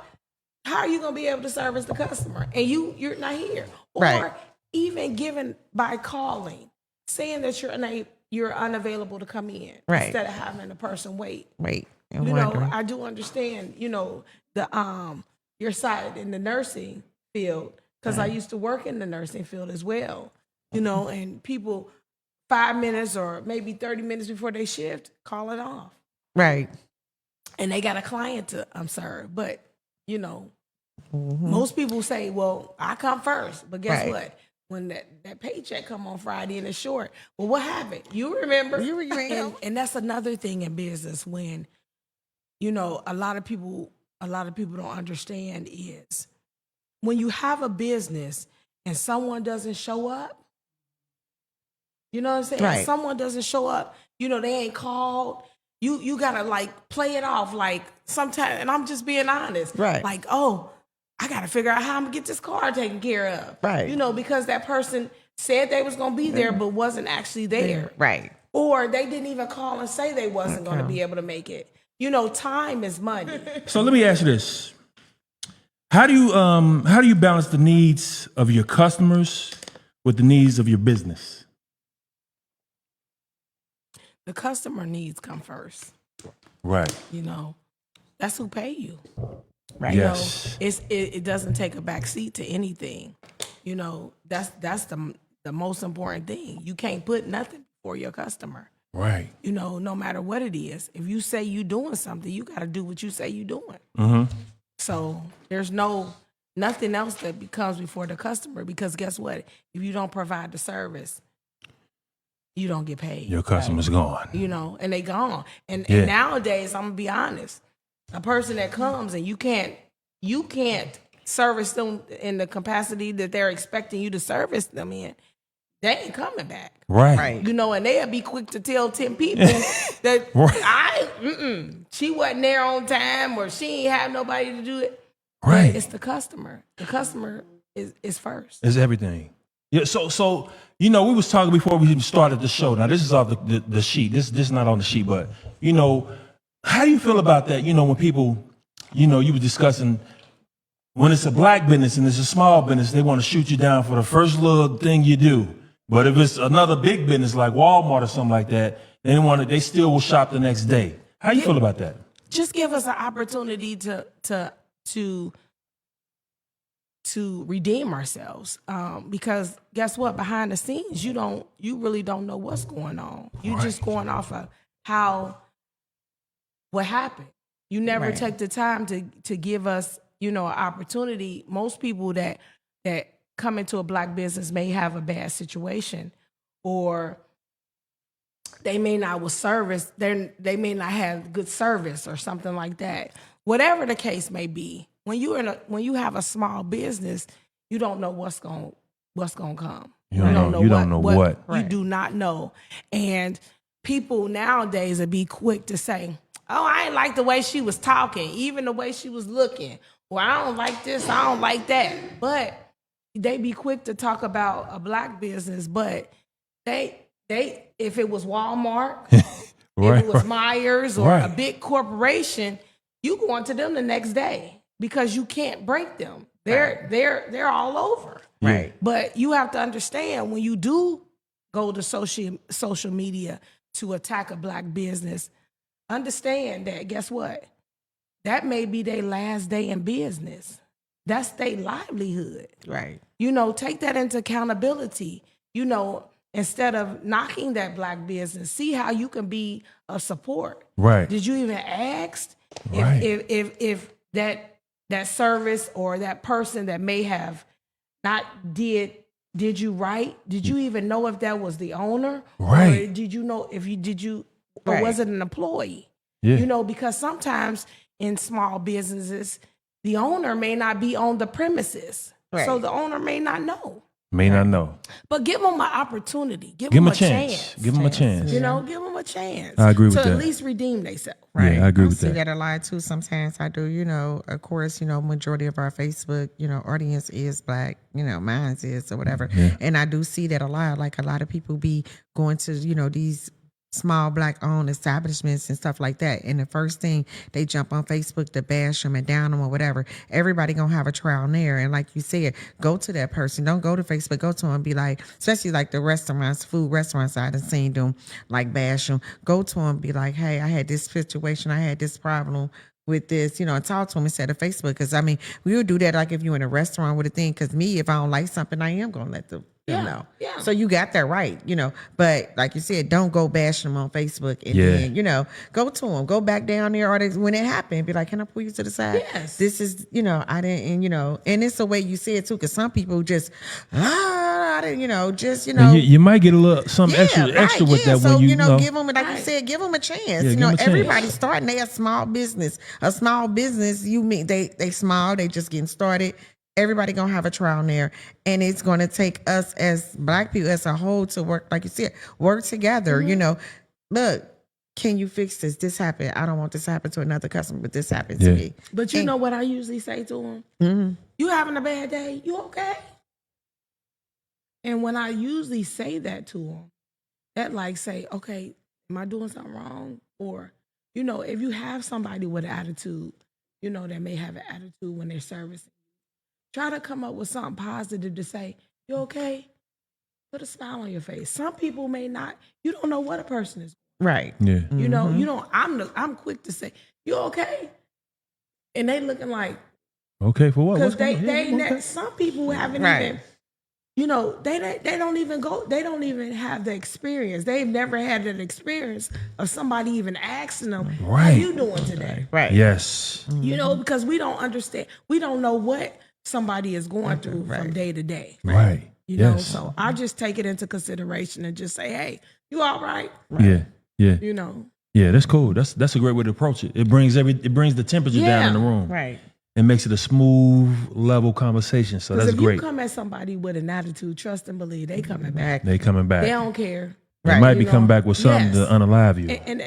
how are you going to be able to service the customer? And you're not here. Or even given by calling, saying that you're unavailable to come in. Right. Instead of having the person wait. And I do understand, the your side in the nursing field, because I used to work in the nursing field as well, and people 5 minutes or maybe 30 minutes before they shift, call it off. Right. And they got a client to serve. But, most people say, well, I come first. But guess what? when that paycheck come on Friday and it's short. Well, what happened? You remember? And that's another thing in business when, you know, a lot of people don't understand is when you have a business and someone doesn't show up, you know what I'm saying? Right. If someone doesn't show up, you know, they ain't called. You gotta like play it off like sometimes, and I'm just being honest. Right. Like, oh, I gotta figure out how I'm gonna get this car taken care of. Right. You know, because that person said they was gonna be there but wasn't actually there. Right. Or they didn't even call and say they wasn't gonna be able to make it. You know, time is money. So let me ask you this: how do you balance the needs of your customers with the needs of your business? The customer needs come first. Right. You know, that's who pay you. Right. You Yes. know, it doesn't take a back seat to anything. You know, that's the most important thing. You can't put nothing before your customer. Right. You know, no matter what it is. If you say you doing something, you got to do what you say you doing. Mm-hmm. So there's nothing else that becomes before the customer, because guess what? If you don't provide the service, you don't get paid. Your customer's gone. You know, and they gone. And Yeah. nowadays, I'm gonna be honest, a person that comes and you can't service them in the capacity that they're expecting you to service them in, they ain't coming back. Right. You know, and they'll be quick to tell 10 people that she wasn't there on time or she ain't have nobody to do it. Right. But it's the customer. The customer is first. It's everything. Yeah. So you know, we was talking before we even started the show. Now this is off the sheet. This is not on the sheet, but you know, how do you feel about that? You know, when people, you know, you were discussing when it's a black business and it's a small business, they want to shoot you down for the first little thing you do. But if it's another big business like Walmart or something like that, they still will shop the next day. How you feel about that? Just give us an opportunity to redeem ourselves, because guess what? Behind the scenes, you really don't know what's going on. You just going off of what happened. You never take the time to give us, you know, an opportunity. Most people that come into a black business may have a bad situation, or they may not with service. They may not have good service or something like that. Whatever the case may be, when you have a small business, you don't know what's going come. You don't know what. You do not know. And people nowadays would be quick to say, "Oh, I ain't like the way she was talking, even the way she was looking. Well, I don't like this, I don't like that." But they be quick to talk about a black business, but they if it was Walmart, if it was Myers or a big corporation, you going to them the next day because you can't break them. They're all over. Right. But you have to understand, when you do go to social media to attack a black business, understand that, guess what? That may be their last day in business. That's their livelihood. Right. You know, take that into accountability. You know, instead of knocking that black business, see how you can be a support. Right. Did you even ask Right. if that service or that person that may have not did you right? Did you even know if that was the owner? Right. Or did you know or was it an employee? Yeah. You know, because sometimes in small businesses, the owner may not be on the premises. Right. So the owner may not know. May not know. But give them an opportunity. Give Give them them a chance. Give them a chance. You know, give them a chance. I agree with to that. at least redeem themselves. Right. Yeah, I agree with see that. that a lot too. Sometimes I do, you know, of course, you know, majority of our Facebook, you know, audience is black, you know, mine is or whatever. Yeah. And I do see that a lot. Like a lot of people be going to, you know, these small black owned establishments and stuff like that. And the first thing they jump on Facebook to bash them and down them or whatever. Everybody gonna have a trial and error. And like you said, go to that person. Don't go to Facebook. Go to them and be like, especially like the restaurants, food restaurants, I done seen them like bash them. Go to them and be like, hey, I had this situation. I had this problem with this, you know, and talk to them instead of Facebook. Because I mean, we would do that like if you're in a restaurant with a thing. Because me, if I don't like something, I am gonna let them know. Yeah. So you got that right, you know. But like you said, don't go bashing them on Facebook and Yeah. then, you know, go to them, go back down there, or when it happened, be like, can I pull you to the side? Yes. This is, you know, I didn't, and you know, and it's the way you say it too, because some people just, about it. Just And you might get a little something extra with that so, when you know. give them, like you said, give them a chance. give 'em a chance. Everybody starting a small business. A small business, you mean they small, they just getting started. Everybody gonna have a trial and error, and it's gonna take us as Black people as a whole to work, like you said, work together. Look, can you fix this? This happened. I don't want this to happen to another customer, but this happened to me. But you know what I usually say to them? Mm-hmm. You having a bad day? You okay? And when I usually say that to them, that like say, okay, am I doing something wrong? Or, if you have somebody with an attitude, that may have an attitude when they're servicing, try to come up with something positive to say, you okay? Put a smile on your face. Some people may not, you don't know what a person is. Right. Yeah. I'm quick to say, you okay? And they looking like, Okay, for what? because Okay. some people haven't even, they don't even go, they don't even have the experience. They've never had that experience of somebody even asking them, how Right. you doing today? Right. Yes. Because we don't understand, we don't know what somebody is going through from day to day. Right. Yes. So I just take it into consideration and just say, hey, you all right? Yeah. Yeah. Yeah, that's cool. That's a great way to approach it. It brings the temperature down in the room. Right. It makes it a smooth, level conversation. So that's if great. you come at somebody with an attitude, trust and believe, they coming back. They coming back. They don't care. They might be coming back with something to unalive you. And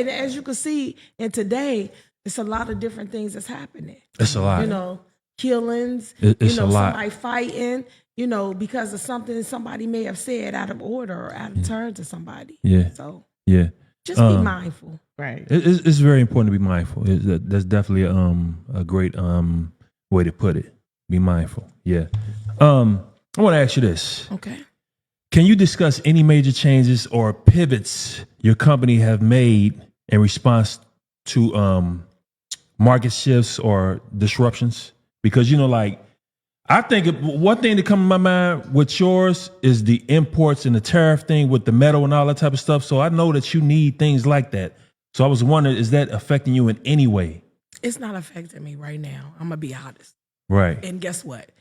as you can see, and today, it's a lot of different things that's happening. It's a lot. Killings. It's a lot. Somebody fighting. Because of something somebody may have said out of order or out of turn to somebody. Yeah. So Yeah. just be mindful. Right. It's very important to be mindful. That's definitely a great way to put it. Be mindful. Yeah. I want to ask you this. Okay. Can you discuss any major changes or pivots your company have made in response to market shifts or disruptions? Because I think one thing that comes to my mind with yours is the imports and the tariff thing with the metal and all that type of stuff. So I know that you need things like that. So I was wondering, is that affecting you in any way? It's not affecting me right now. I'm gonna be honest. Right. And guess what?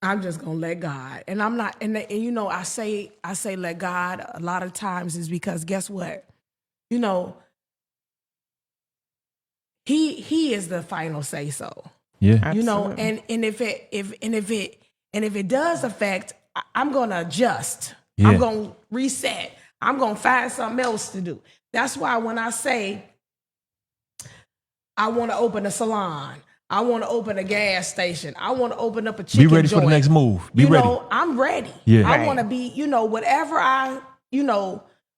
I'm just gonna let God. And I'm not. And I say let God a lot of times is because guess what? He is the final say so. Yeah. Absolutely. And if it does affect, I'm gonna adjust. Yeah. I'm gonna reset. I'm gonna find something else to do. That's why when I say I want to open a salon, I want to open a gas station, I want to open up a chicken Be ready joint, for the next move. Be ready. I'm ready. Yeah. I want to be,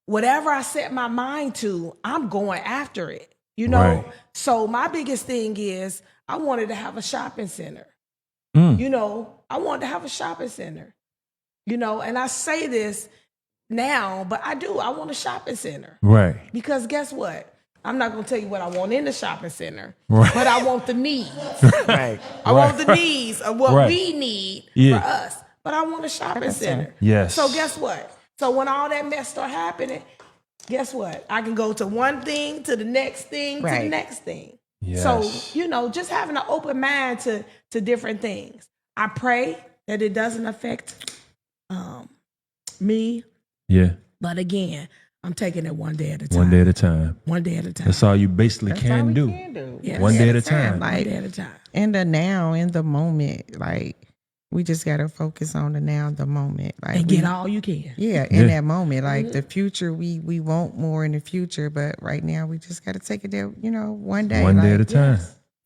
whatever I set my mind to, I'm going after it. Right. So my biggest thing is I wanted to have a shopping center. I wanted to have a shopping center. And I say this now, but I do. I want a shopping center. Right. Because guess what? I'm not going to tell you what I want in the shopping center, Right. but I want the needs. Right. I want the needs of what Right. we need Yeah. for us. But I want a shopping center. Yes. So guess what? So when all that mess start happening, guess what? I can go to one thing, to the next thing, to the Right. next thing. Yes. So, just having an open mind to different things. I pray that it doesn't affect me. Yeah. But again, I'm taking it one day at a time. One day at a time. One day at a time. That's all you basically That's all can we do. can do. Yeah. One day at a time. One Like, day at a time. in the now, in the moment, like we just gotta focus on the now, the moment. Like And get all you can. Yeah, in that moment. Like the future, we want more in the future, but right now we just gotta take it there, one day. One day like, at a time.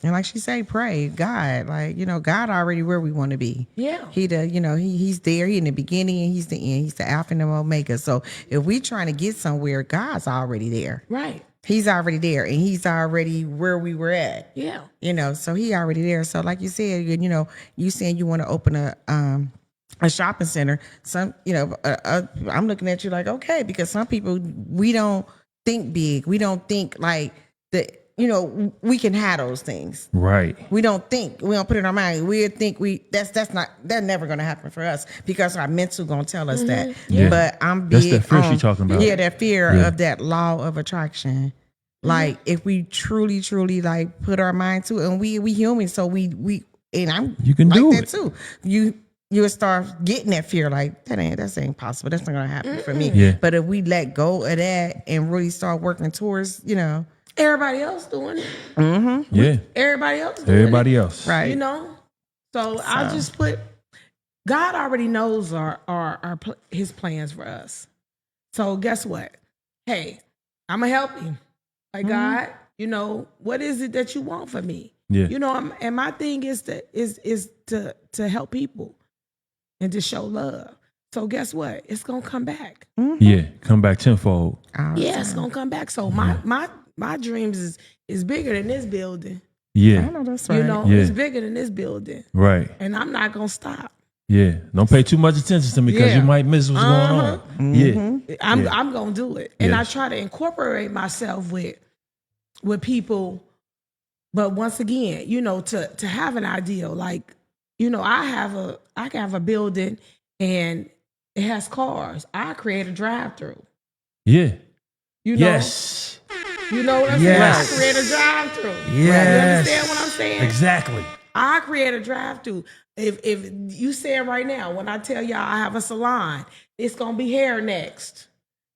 And like she say, pray, God, like, God already where we want to be. Yeah. He's there. He in the beginning and he's the end. He's the Alpha and the Omega. So if we trying to get somewhere, God's already there. Right. He's already there, and he's already where we were at. Yeah. So he already there. So like you said, you saying you want to open a shopping center. Some, I'm looking at you like, okay, because some people, we don't think big. We don't think like that. We can have those things. Right. We don't put it in our mind. We think that's never going to happen for us because our mental going to tell us that. Yeah. But I'm big. That's that fear she talking about. Yeah, that fear Yeah. of that law of attraction. Like if we truly, truly like put our mind to it, and we human, so we and I'm You can like do that it. too. you would start getting that fear, like that's ain't possible. That's not gonna happen for me. Yeah. But if we let go of that and really start working towards, Everybody else doing it. Yeah. Everybody else doing Everybody it. else. right? You know? So I just put, God already knows his plans for us. So guess what? Hey, I'm going to help you. Like, God, what is it that you want from me? Yeah. And my thing is to help people and to show love. So guess what? It's going to come back. Yeah. Come back tenfold. Yeah, it's going to come back. So my dreams is bigger than this building. Yeah. I know that's right. Yeah. It's bigger than this building. Right. And I'm not going to stop. Yeah. Don't pay too much attention to me because you might miss what's going on. Yeah. I'm going to do it. And Yes. I try to incorporate myself with people. But once again, to have an ideal, like, I have a building and it has cars. I create a drive-through. Yeah. Yes. You know what I'm Yes. saying? I create a drive-through. Yes. You understand what I'm saying? Exactly. I create a drive-through. If you saying right now, when I tell y'all I have a salon, it's gonna be hair next.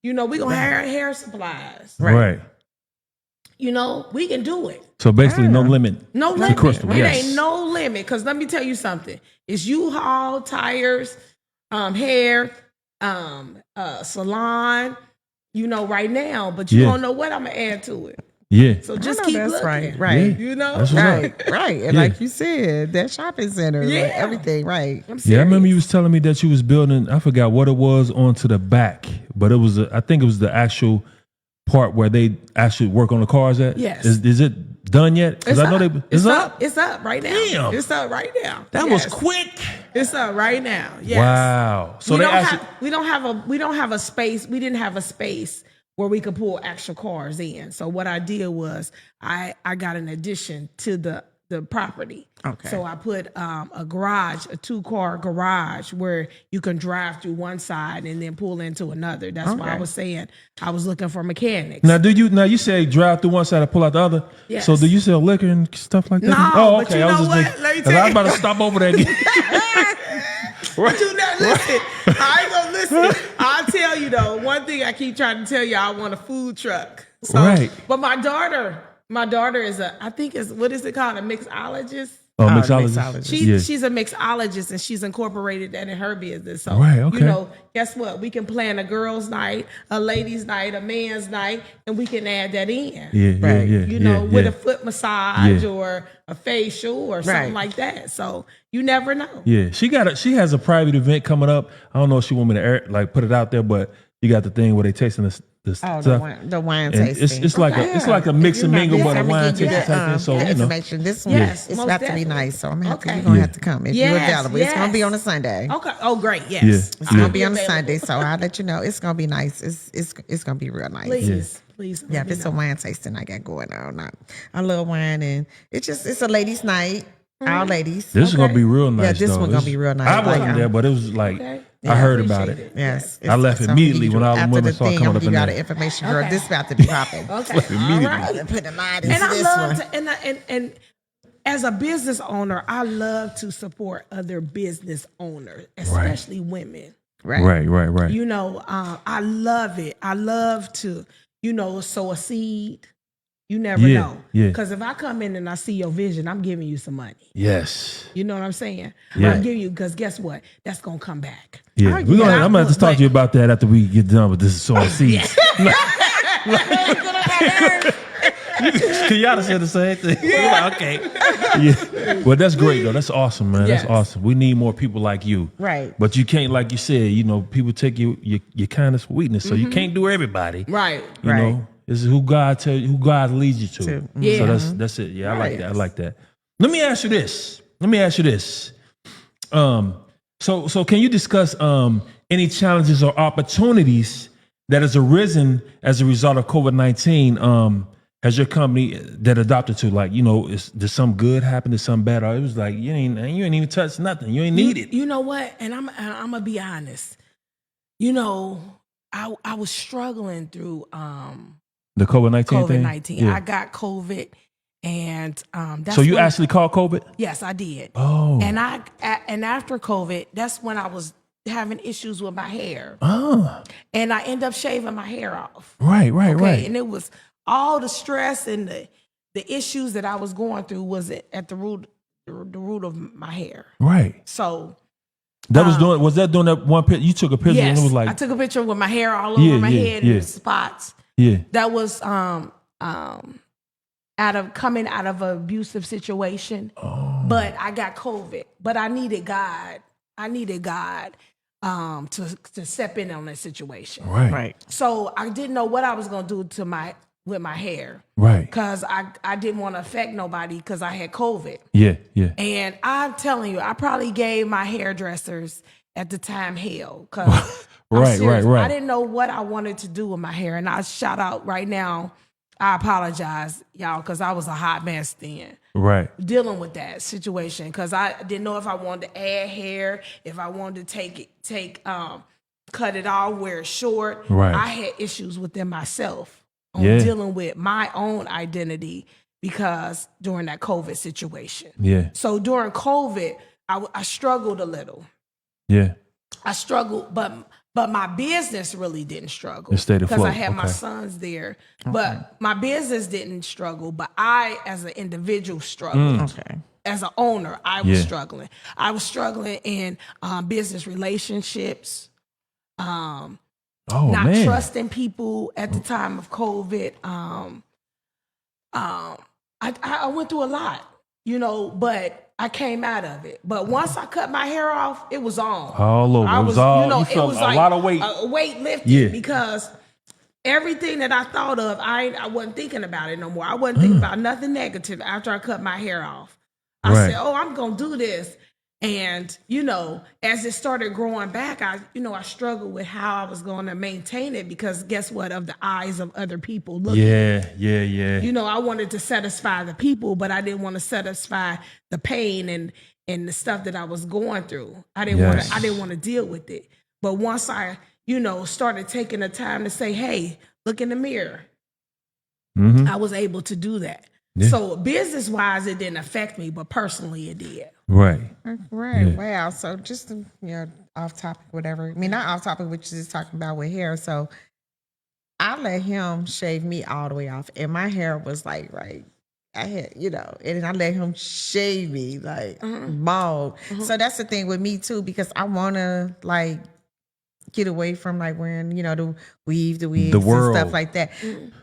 We're gonna have hair supplies. Right. We can do it. So basically, no limit. No to limit. Cristal. It Yes. ain't no limit. Because let me tell you something. It's U-Haul, tires, hair, salon. Right now, but you don't know what I'm gonna add to it. Yeah. So just I know keep that's looking. right. Yeah. Right. That's what's up. Right. And Yeah. like you said, that shopping center, Yeah. like everything, right? I'm serious. Yeah, I remember you was telling me that you was building. I forgot what it was onto the back, but it was. I think it was the actual part where they actually work on the cars. At Yes. Is it done yet? Because I know up. they. It's up. It's up right now. Damn. It's up right now. That Yes. was quick. It's up right now. Yes. Wow. So they actually. we don't have a space. We didn't have a space where we could pull actual cars in. So what I did was I got an addition to the property. Okay. So I put a garage, a 2-car garage where you can drive through one side and then pull into another. That's why I was saying I was looking for mechanics. Now, you say drive through one side and pull out the other? Yes. So do you sell liquor and stuff like that? No, Oh, but okay. you I was know just what? making- Let me 'cause tell I was you. about to stop over there again. Do not listen. I ain't gonna listen. I'll tell you though, one thing I keep trying to tell you, I want a food truck. So, Right. But my daughter is what is it called? A mixologist? Oh, mixologist. mixologist. She's a mixologist and she's incorporated that in her business. So, Right, okay. Guess what? We can plan a girls' night, a ladies' night, a man's night, and we can add that in. Yeah. With a foot massage Yeah. or a facial or something like that. So you never know. Yeah, she has a private event coming up. I don't know if she want me to put it out there, but you got the thing where they tasting this stuff. The wine And tasting. it's like a mix and mingle, but a wine tasting type thing. So information. This one, Yes, it's most about to be definitely. nice. So you're Okay. gonna have to come if you're Yes, available. It's gonna be yes. on a Sunday. Okay. Oh, great. Yes. Yeah. It's Yeah. gonna be on a Available. Sunday, so I'll let you know. It's gonna be nice. It's gonna be real nice. Please. Yeah, let me it's a know. wine tasting I got going on. I love wine, and it's a ladies' night. All ladies. this is gonna be real nice. Yeah, this though. one gonna be real nice. I wasn't Like, there, but it was like Okay. I heard appreciate about it. it. Yes, I left so immediately I'm when all the after women started thing, coming I'm up give in you all there. the information, girl. Okay. This about to be popping. Okay. Immediately. All right. Put the mind into And I this love one. to, and as a business owner, I love to support other business owners, especially women. Right. Right. I love it. I love to, sow a seed. You never Yeah, know. yeah. Because if I come in and I see your vision, I'm giving you some money. Yes. You know what I'm saying? Yeah. I'm giving you, because guess what? That's going to come back. Yeah. I'm gonna have to talk to you about that after we get done with this song seeds. Y'all said the same thing. Yeah. Okay. Yeah. Well, that's great though. That's awesome, man. Yes. That's awesome. We need more people like you. Right. But you can't, like you said, people take your kindness for weakness. So you can't do everybody. Right. You know, this is who God leads you to. Yeah. So that's it. Yeah, I like that. I like that. Let me ask you this. So can you discuss any challenges or opportunities that has arisen as a result of COVID-19? Has your company that adopted to, like, did some good happen, did some bad, or it was like you ain't even touched nothing, you ain't need it? You know what? And I'm gonna be honest. I was struggling through The COVID-19 thing. COVID-19. Yeah. I got COVID, And that's So you when- actually caught COVID? Yes, I did. Oh. And after COVID, that's when I was having issues with my hair. Oh. And I ended up shaving my hair off. Right. Okay. And it was all the stress and the issues that I was going through was at the root of my hair. Right. So That was that doing that one picture? You took a picture yes, and it was like I took a picture with my hair all over my head and the spots. Yeah. That was coming out of an abusive situation. Oh. But I got COVID. But I needed God. To step in on that situation. Right. So I didn't know what I was gonna do with my hair. Right. Because I didn't want to affect nobody because I had COVID. Yeah. And I'm telling you, I probably gave my hairdressers at the time hell. Cause Right. I didn't know what I wanted to do with my hair. And I shout out right now, I apologize, y'all, because I was a hot mess then. Right. Dealing with that situation because I didn't know if I wanted to add hair, if I wanted to cut it off, wear it short. Right. I had issues within myself on Yeah. dealing with my own identity because during that COVID situation. Yeah. So during COVID, I struggled a little. Yeah. I struggled, but my business really didn't struggle. It stayed afloat. Because I had my Okay. sons there. But my business didn't struggle, but I, as an individual, struggled. Okay. As an owner, I was struggling. I was struggling in business relationships, not man. trusting people at the time of COVID. I went through a lot, but I came out of it. But once I cut my hair off, it was on. All over. I It was all- you felt a lot of weight. A weight lifted Yeah. because everything that I thought of, I wasn't thinking about it no more. I wasn't thinking about nothing negative after I cut my hair off. I Right. said, I'm going to do this. And, as it started growing back, I struggled with how I was going to maintain it because guess what? Of the eyes of other people looking. Yeah. I wanted to satisfy the people, but I didn't want to satisfy the pain and the stuff that I was going through. I didn't want to deal with it. But once I, started taking the time to say, hey, look in the mirror, I was able to do that. Yeah. So business wise, it didn't affect me, but personally it did. Right. Right. Yeah. Wow. So just off topic, whatever. I mean, not off topic, which is talking about with hair. So I let him shave me all the way off, and my hair was like right. I had, and I let him shave me like bald. So that's the thing with me too, because I want to get away from wearing, the wigs world. and stuff like that.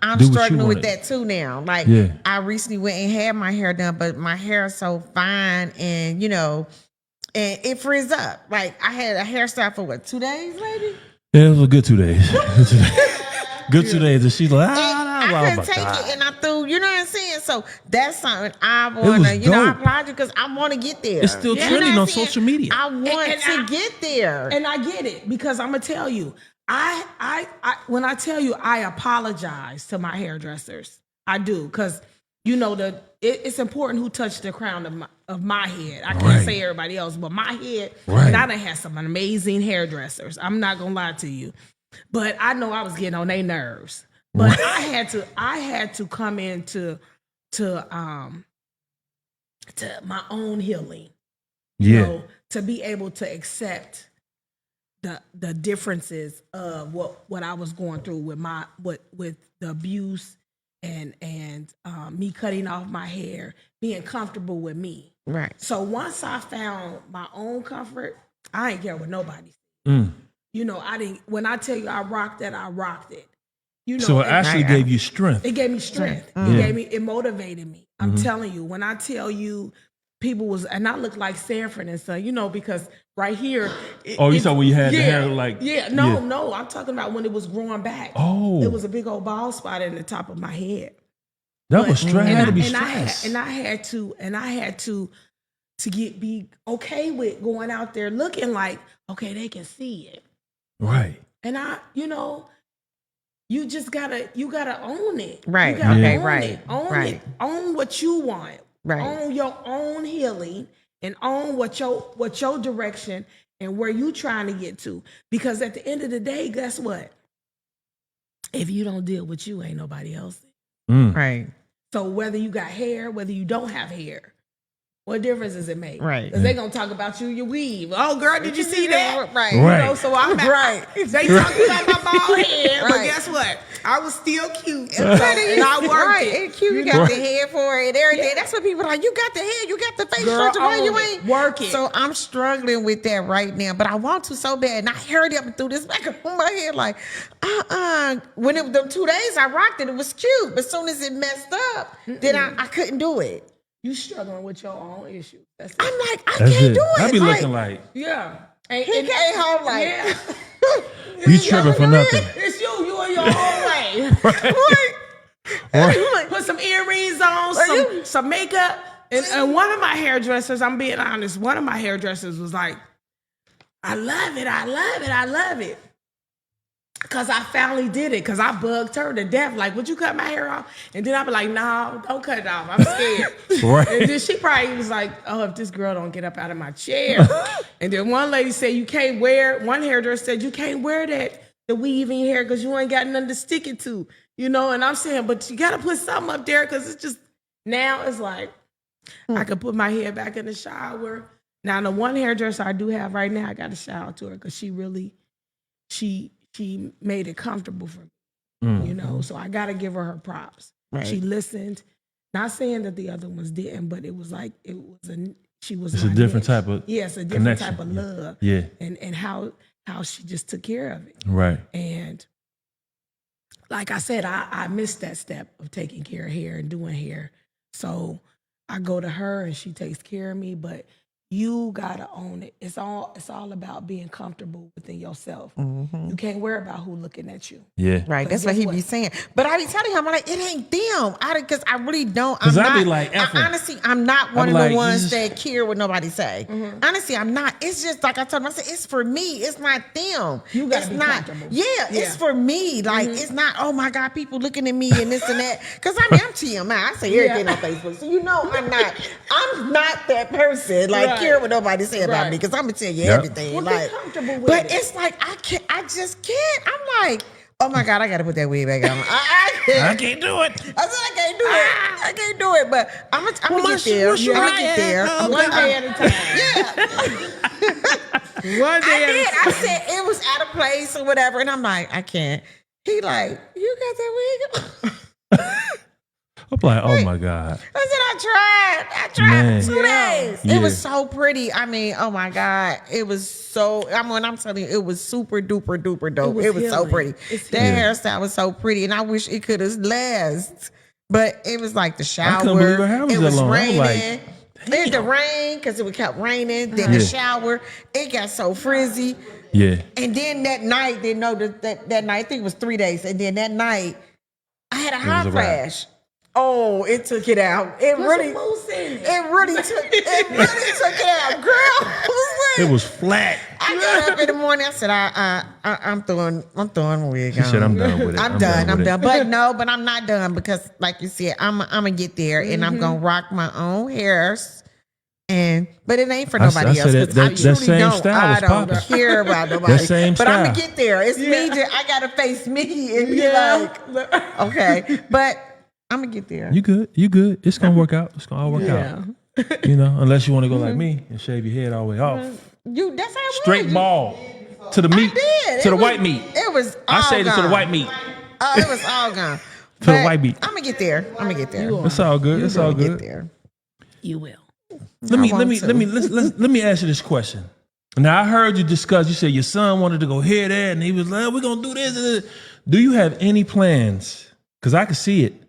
I'm Do what you struggling with wanna- that too now. Yeah. I recently went and had my hair done, but my hair is so fine and, and it frizz up. I had a hairstyle for 2 days, maybe? Yeah, it was a good 2 days. Good 2 days. And she's like, I oh couldn't my take God. it and I threw, you know what I'm saying? So that's something I was want to, I dope. applaud you because I want to get there. It's still You know trending what I'm on saying? social media. I want And to I- get there. And I get it because I'm gonna tell you, I when I tell you I apologize to my hairdressers, I do because it's important who touched the crown of my head. I can't Right. say everybody else, but my head. Right. And I done had some amazing hairdressers. I'm not gonna lie to you, but I know I was getting on their nerves. But I had to come into to my own healing. Yeah. To be able to accept the differences of what I was going through with the abuse and me cutting off my hair, being comfortable with me. Right. So once I found my own comfort, I ain't care what nobody said. I didn't. When I tell you I rocked it, I rocked it. So it actually gave you strength. It gave me strength. It motivated me. I'm telling you, when I tell you people and I look like Sanford and Son, because right here. You saw when you had the hair like. No, I'm talking about when it was growing back. Oh. It was a big old bald spot in the top of my head. That was stress. Had to be And stress. I had to be okay with going out there looking like, okay, they can see it. Right. And you just gotta own it. Right. You gotta Okay. own Right. it. Own Right. it. Own what you want. Right. Own your own healing and own what your direction and where you trying to get to. Because at the end of the day, guess what? If you don't deal with you, ain't nobody else. Right. So whether you got hair, whether you don't have hair, what difference does it make? Right. Because they're going to talk about you, your weave. Oh, girl, did you see that? Right. You Right. know, so I'm Right. They talking about my bald head, but Right. guess what? I was still cute. And I worked right. it. It's cute. You got the hair for it and everything. Yeah. That's what people are like. You got the hair. You got the face Girl, structure. Why you own it. ain't Work it. So I'm struggling with that right now, but I want to so bad. And I hurried up and threw this back on my head like, When it the 2 days I rocked it, it was cute. But as soon as it messed up, then I couldn't do it. You struggling with your own issues. That's it. I'm like, I That's can't it. do it. I be looking like Yeah. he came home like, Yeah. you tripping for nothing. It's you. You in your own way. what? Put some earrings on, some makeup. And one of my hairdressers, I'm being honest, one of my hairdressers was like, I love it, I love it, I love it. Because I finally did it, because I bugged her to death. Like, would you cut my hair off? And then I'd be like, no, don't cut it off. I'm scared. Right. And then she probably was like, oh, if this girl don't get up out of my chair. And then one lady said, one hairdresser said, you can't wear the weave in your hair because you ain't got nothing to stick it to. You know, and I'm saying, but you got to put something up there because it's just, now it's like, I could put my hair back in the shower. Now, the one hairdresser I do have right now, I got to shout out to her because she really, she made it comfortable for me, you know? So I got to give her props. Right. She listened. Not saying that the other ones didn't, but it was like, she was It's a my different niche. type of Yeah, it's a different connection. type of love. Yeah. And how she just took care of it. Right. And like I said, I missed that step of taking care of hair and doing hair. So I go to her and she takes care of me, but you gotta own it. It's all about being comfortable within yourself. You can't worry about who looking at you. Yeah. Right, that's what he be saying. But I be telling him, I'm like, it ain't them. Because I really don't. 'Cause I'm I be not, like, F 'em. honestly, I'm not one I of be the like, ones you that care what nobody say. Honestly, I'm not. It's just like I told him, I said, it's for me. It's not them. You gotta it's be not, comfortable. Yeah, it's for me. Like, it's not, oh my God, people looking at me and this and that. Because I mean, I'm TMI. I say everything on Facebook. So you know I'm not that person. Like, Right. care what nobody say about Right. me. Because I'm going to tell you Yep. everything. Well, be like, comfortable with but it. it's like, I just can't. I'm like, oh my God, I got to put that wig back on. I can't. can't do it. I said I can't do it. I can't do it, but I'm gonna get there. I'm gonna get there. One day at a time. Yeah. One day I at a did. time. I said it was out of place or whatever, and I'm like, I can't. He like, you got that wig on? I'm like, oh my God. I said I tried Man. for 2 days. Yeah. It was so pretty. I mean, oh my God, it was so. I'm telling you, it was super duper duper dope. It was so healing. pretty. It's That hairstyle was so pretty, and I wish it could have lasted. But it was like the shower. couldn't believe her hair was it that was long. I was raining. like, It had to rain because it kept raining. Then the shower, it got so frizzy. Yeah. And then that night, that night, I think it was 3 days. And then that night, I had a hot was a wrap. flash. Oh, it took it out. It really took it out, girl. It was flat. I got up in the morning. I said, I'm throwing my wig She on. said, I'm done with it. I'm done. with it. But I'm not done because, like you said, I'm gonna get there and I'm gonna rock my own hairs. But it ain't for nobody I else. said 'Cause that I truly same don't. style I was don't popping. care about nobody. That same but I'm gonna style. get there. It's me. I gotta face me and be like, okay. But I'm gonna get there. You good. It's going to work out. It's going to all work out. You know, unless you want to go like me and shave your head all the way off. That's how it Straight was. ball to the meat. did. To It the was- white meat. It was I all shaved it to the gone. white meat. Oh, it was all gone. To the white meat. I'm gonna get there. It's all good. It's all Get good. there. You will. Let me want answer this question. Now I heard you discuss. You said your son wanted to go here, there, and he was like, "We're gonna do this." And this. Do you have any plans? Because I can see it.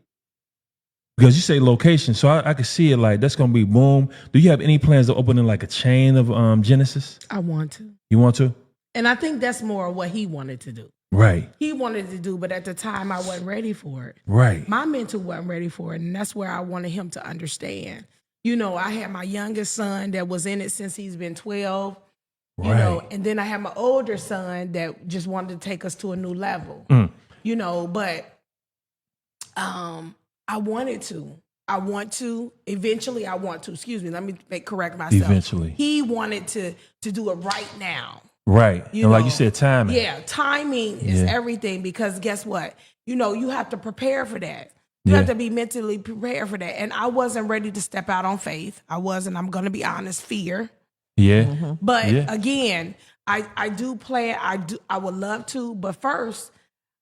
Because you say location, so I can see it like that's gonna be boom. Do you have any plans to open in like a chain of Genesis? I want to. You want to? And I think that's more what he wanted to do. Right. He wanted to do, but at the time I wasn't ready for it. Right. My mentor wasn't ready for it, and that's where I wanted him to understand. You know, I had my youngest son that was in it since he's been 12, you know, and then I had my older son that just wanted to take us to a new level, you know, but I want to, eventually I want to, excuse me, let me correct myself. Eventually. He wanted to do it right now. Right. You And like know, you said, timing. Yeah, timing is Yeah. everything because guess what? You know, you have to prepare for that. You have Yeah. to be mentally prepared for that. And I wasn't ready to step out on faith. I wasn't, I'm going to be honest, fear. Yeah. But Yeah. again, I do plan. I would love to, but first,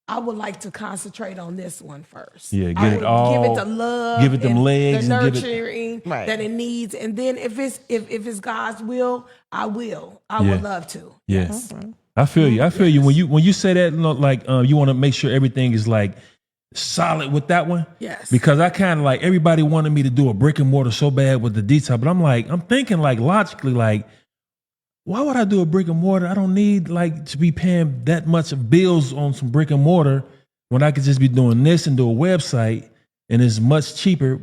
I would like to concentrate on this one first. Yeah, I get it would all. give it the love, give it them and legs the and give it. nurturing Right. that it needs, and then if it's God's will, I will. I Yeah. would love to. Yeah. Yes. I feel you. I feel you. When you say that, like you want to make sure everything is like solid with that one. Yes. Because I kind of like everybody wanted me to do a brick and mortar so bad with the detail, but I'm thinking like logically, like, why would I do a brick and mortar? I don't need like to be paying that much of bills on some brick and mortar when I could just be doing this and do a website and it's much cheaper.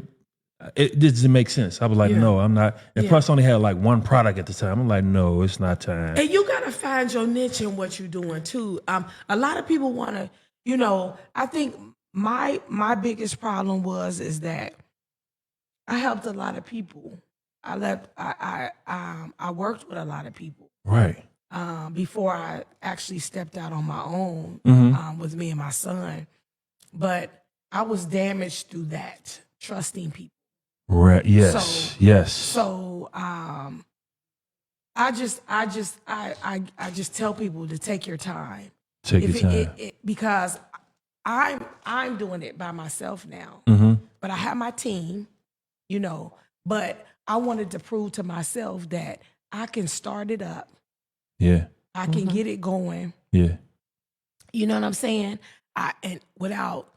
It doesn't make sense. I was like, no, I'm not. And plus, I only had like one product at the time. I'm like, no, it's not time. And you gotta find your niche in what you're doing too. A lot of people want to, I think my biggest problem is that I helped a lot of people. I worked with a lot of people Right. before I actually stepped out on my own with me and my son. But I was damaged through that, trusting people. Right. Yes. Yes. So I just tell people to take your time. Take your time. Because I'm doing it by myself now. But I have my team, but I wanted to prove to myself that I can start it up. Yeah. I can get it going. Yeah. You know what I'm saying? And without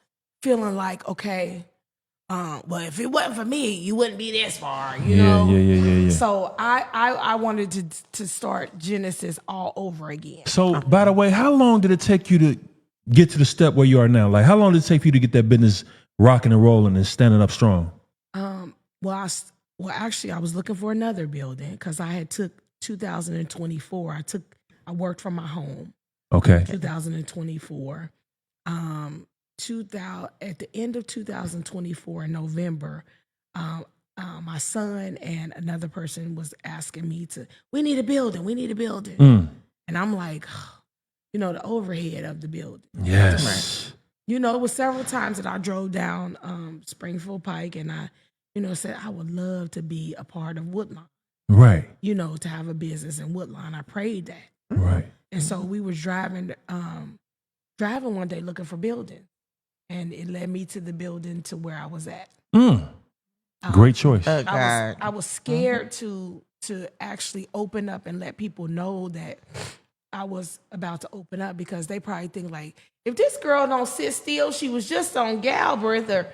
feeling like, okay, well, if it wasn't for me, you wouldn't be this far, you know? Yeah. So I wanted to start Genesis all over again. So, by the way, how long did it take you to get to the step where you are now? Like, how long did it take for you to get that business rocking and rolling and standing up strong? Well, actually, I was looking for another building because I had took 2024. I worked from my home. Okay. 2024. At the end of 2024 in November, my son and another person was asking me we need a building. And I'm like, the overhead of the building. Yes. It was several times that I drove down Springfield Pike and I, said I would love to be a part of Woodlawn, Right. to have a business in Woodlawn. I prayed that. Right. And so we was driving one day looking for buildings. And it led me to the building to where I was at. Great choice. I was scared to actually open up and let people know that I was about to open up because they probably think like, if this girl don't sit still, she was just on Galbraith or,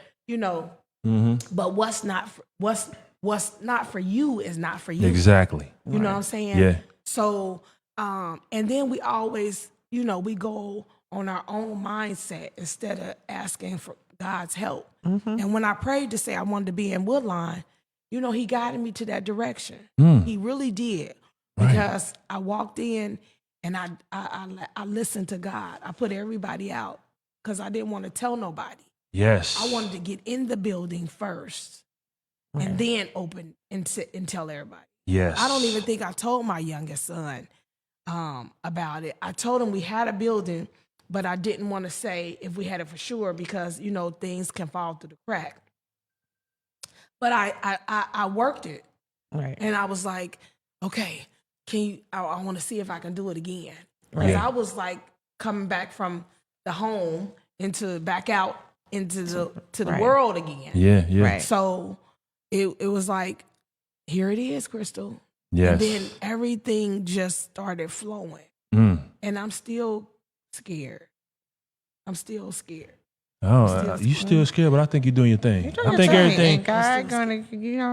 but what's not for you is not for you. Exactly. You know what I'm saying? Yeah. So, and then we always, we go on our own mindset instead of asking for God's help. And when I prayed to say I wanted to be in Woodlawn, he guided me to that direction. He really did. Because I walked in and I listened to God. I put everybody out because I didn't want to tell nobody. Yes. I wanted to get in the building first and then open and sit and tell everybody. Yes. I don't even think I told my youngest son about it. I told him we had a building, but I didn't want to say if we had it for sure because, things can fall through the crack. But I worked it. Right. And I was like, okay, I want to see if I can do it again. Because I was like coming back from the home back out into the world again. Yeah. Right. So it was like, here it is, Cristal. Yes. And then everything just started flowing. And I'm still scared. Oh, you still scared, but I think you're doing your thing. I think everything. And God gonna,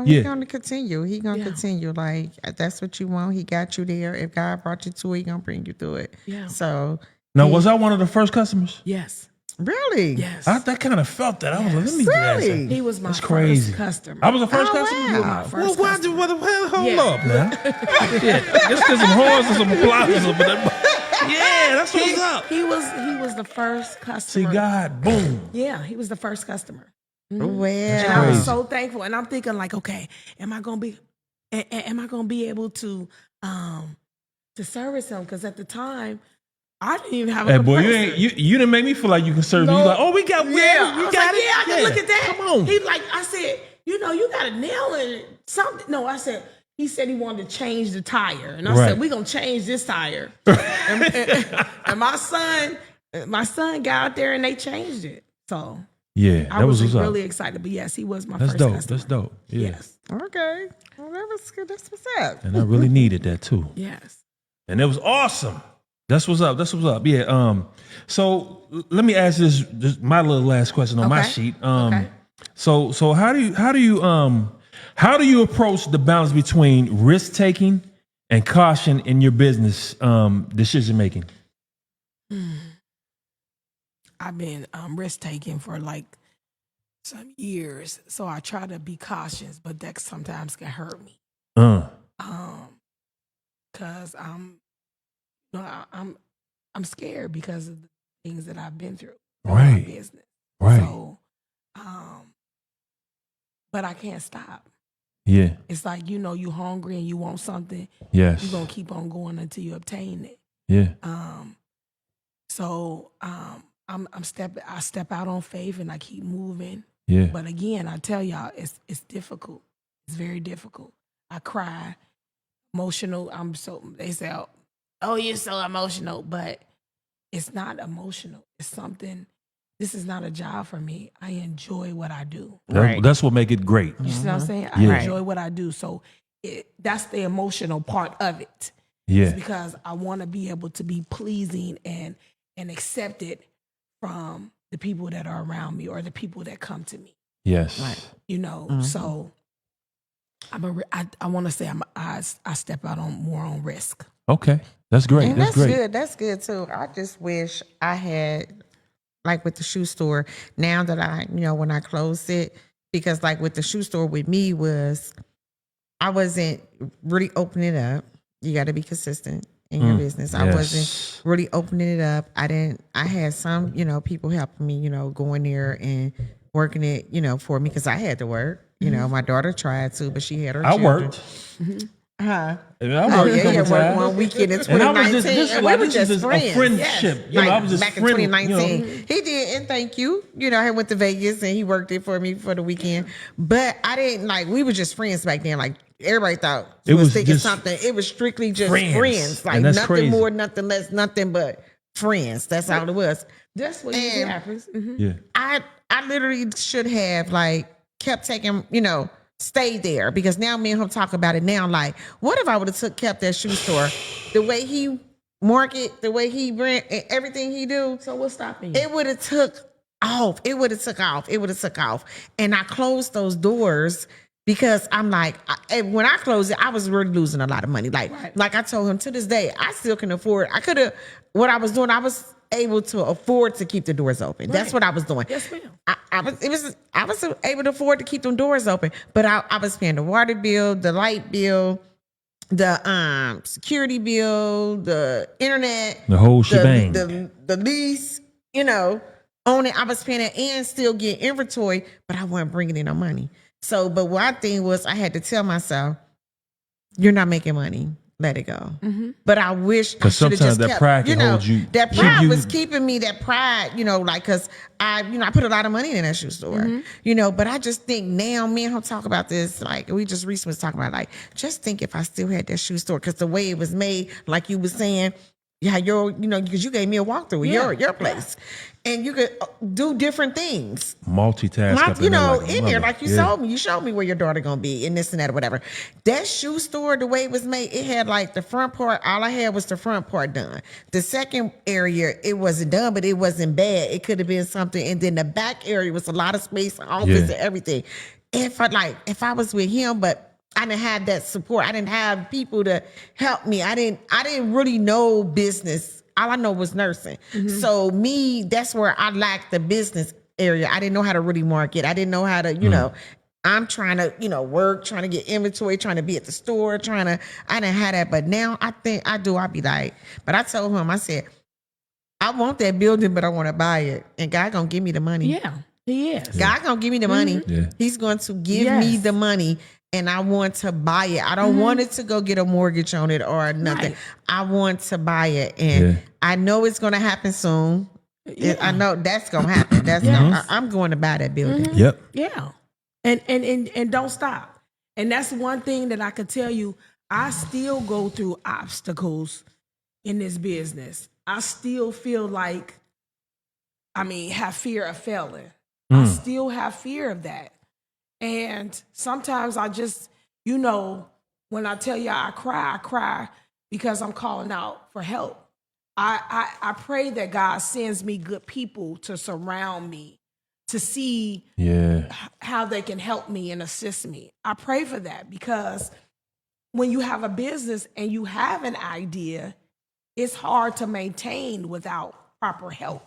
He's gonna continue. He gonna continue. Like that's what you want. He got you there. If God brought you to it, He gonna bring you through it. Yeah. So Now, was I one of the first customers? Yes. really, Yes. I kind of felt that. I was like, let me do that. Really? He was my That's first crazy. customer. I was the first Oh, customer. wow. You were my first customer. Hold Yeah. up now. Let's get some horns and some applause. Yeah, that's what's up. He was the first See, customer. God, boom. Yeah, he was the first customer. well, And I was Crazy. so thankful. And I'm thinking like, okay, am I gonna be able to service him? Because at the time, I didn't even have a Hey, compressor. boy, you didn't make me feel like you can serve. No. You like, oh, we got Yeah, we I was got like, it. yeah, I can look at that. Come on. He like, I said, you got a nail in something. No, I said, he said he wanted to change the tire. And I Right. said, we're going to change this tire. and my son got out there and they changed it. So Yeah, I that was was what's really up. excited. But yes, he was my That's first dope. customer. That's dope. Yeah. Yes. Okay. Well, that was good. That's what's up. And I really needed that too. Yes. And it was awesome. That's what's up. That's what's up. Yeah. So let me ask this my little last question on my Okay. sheet. Okay. So how do you approach the balance between risk taking and caution in your business decision making? I've been risk taking for like some years, so I try to be cautious, but that sometimes can hurt me. Cause I'm scared because of the things that I've been through in my Right. business. Right. So, but I can't stop. Yeah. It's like you hungry and you want something. Yes. You're gonna keep on going until you obtain it. Yeah. So I step out on faith and I keep moving. Yeah. But again, I tell y'all, it's difficult. It's very difficult. I cry, emotional. They say, oh, you're so emotional, but it's not emotional. It's something. This is not a job for me. I enjoy what I do. That's what make it great. You see what I'm saying? I Yeah. enjoy what I do. So that's the emotional part of it. Yeah. It's because I want to be able to be pleasing and accepted from the people that are around me or the people that come to me. Yes. So I want to say I step out more on risk. Okay. That's great. And That's that's great. good. That's good too. I just wish I had, like with the shoe store, now that when I closed it, because like with the shoe store with me I wasn't really opening it up. You got to be consistent in your business. I yes. wasn't really opening it up. I had some, people helping me, going there and working it, for me because I had to work. My daughter tried to, but she had her I children. worked. Huh? And I Oh worked a yeah, couple worked times. one weekend in And I was 2019. just and like, we were this just is friends. a friendship. Yes. I was just back in friendly, 2019. He did, and thank you. I went to Vegas and he worked it for me for the weekend. But I didn't we were just friends back then. Like everybody thought It was thinking just something. It was strictly just friends. friends. Like And that's nothing crazy. more, nothing less, nothing but friends. That's all it was. That's what usually And happens. Yeah. I literally should have kept taking, stayed there because now me and him talk about it now. Like, what if I would have kept that shoe store the way he market, the way he rent, and everything he do? So what's stopping you? It would have took off. It would have took off. And I closed those doors because I'm like, when I closed it, I was really losing a lot of money. Like I told him, to this day, I still can afford. I could have. What I was doing, I was able to afford to keep the doors open. That's what I was doing. Yes, ma'am. I was able to afford to keep them doors open, but I was paying the water bill, the light bill, the security bill, the internet, The whole shebang. the lease, on it. I was paying it and still getting inventory, but I wasn't bringing in no money. So, but one thing was I had to tell myself, you're not making money. Let it go. But I wish I 'Cause should have sometimes just that kept, pride can hold you- That keep pride you- was keeping me. That pride, because I put a lot of money in that shoe store. But I just think now, me and him talk about this. Like we just recently was talking about, just think if I still had that shoe store, because the way it was made, like you was saying, because you gave me a walkthrough your place, and you could do different things. Multitask. Like, up in there in there, like you yeah. showed me. You showed me where your daughter gonna be and this and that or whatever. That shoe store, the way it was made, it had the front part. All I had was the front part done. The second area, it wasn't done, but it wasn't bad. It could have been something. And then the back area was a lot of space, office and everything. If I was with him, but I didn't have that support. I didn't have people to help me. I didn't really know business. All I know was nursing. So that's where I lacked the business area. I didn't know how to really market. I didn't know how to, I'm trying to, work, trying to get inventory, trying to be at the store, I didn't have that. But now I think I do. I'll be but I told him, I said, I want that building, but I want to buy it. And God gonna give me the money. Yeah, he is. God gonna give me the money. Yeah. He's going to give me the money. and I want to buy it. I don't want it to go get a mortgage on it or nothing. Right. I want to buy it, and I know it's going to happen soon. I know that's going to happen. I'm going to buy that building. Yep. Yeah. And don't stop. And that's one thing that I could tell you. I still go through obstacles in this business. I still feel like, have fear of failing. I still have fear of that. And sometimes I just, when I tell you I cry because I'm calling out for help. I pray that God sends me good people to surround me, to see how they can help me and assist me. I pray for that, because when you have a business and you have an idea, it's hard to maintain without proper help.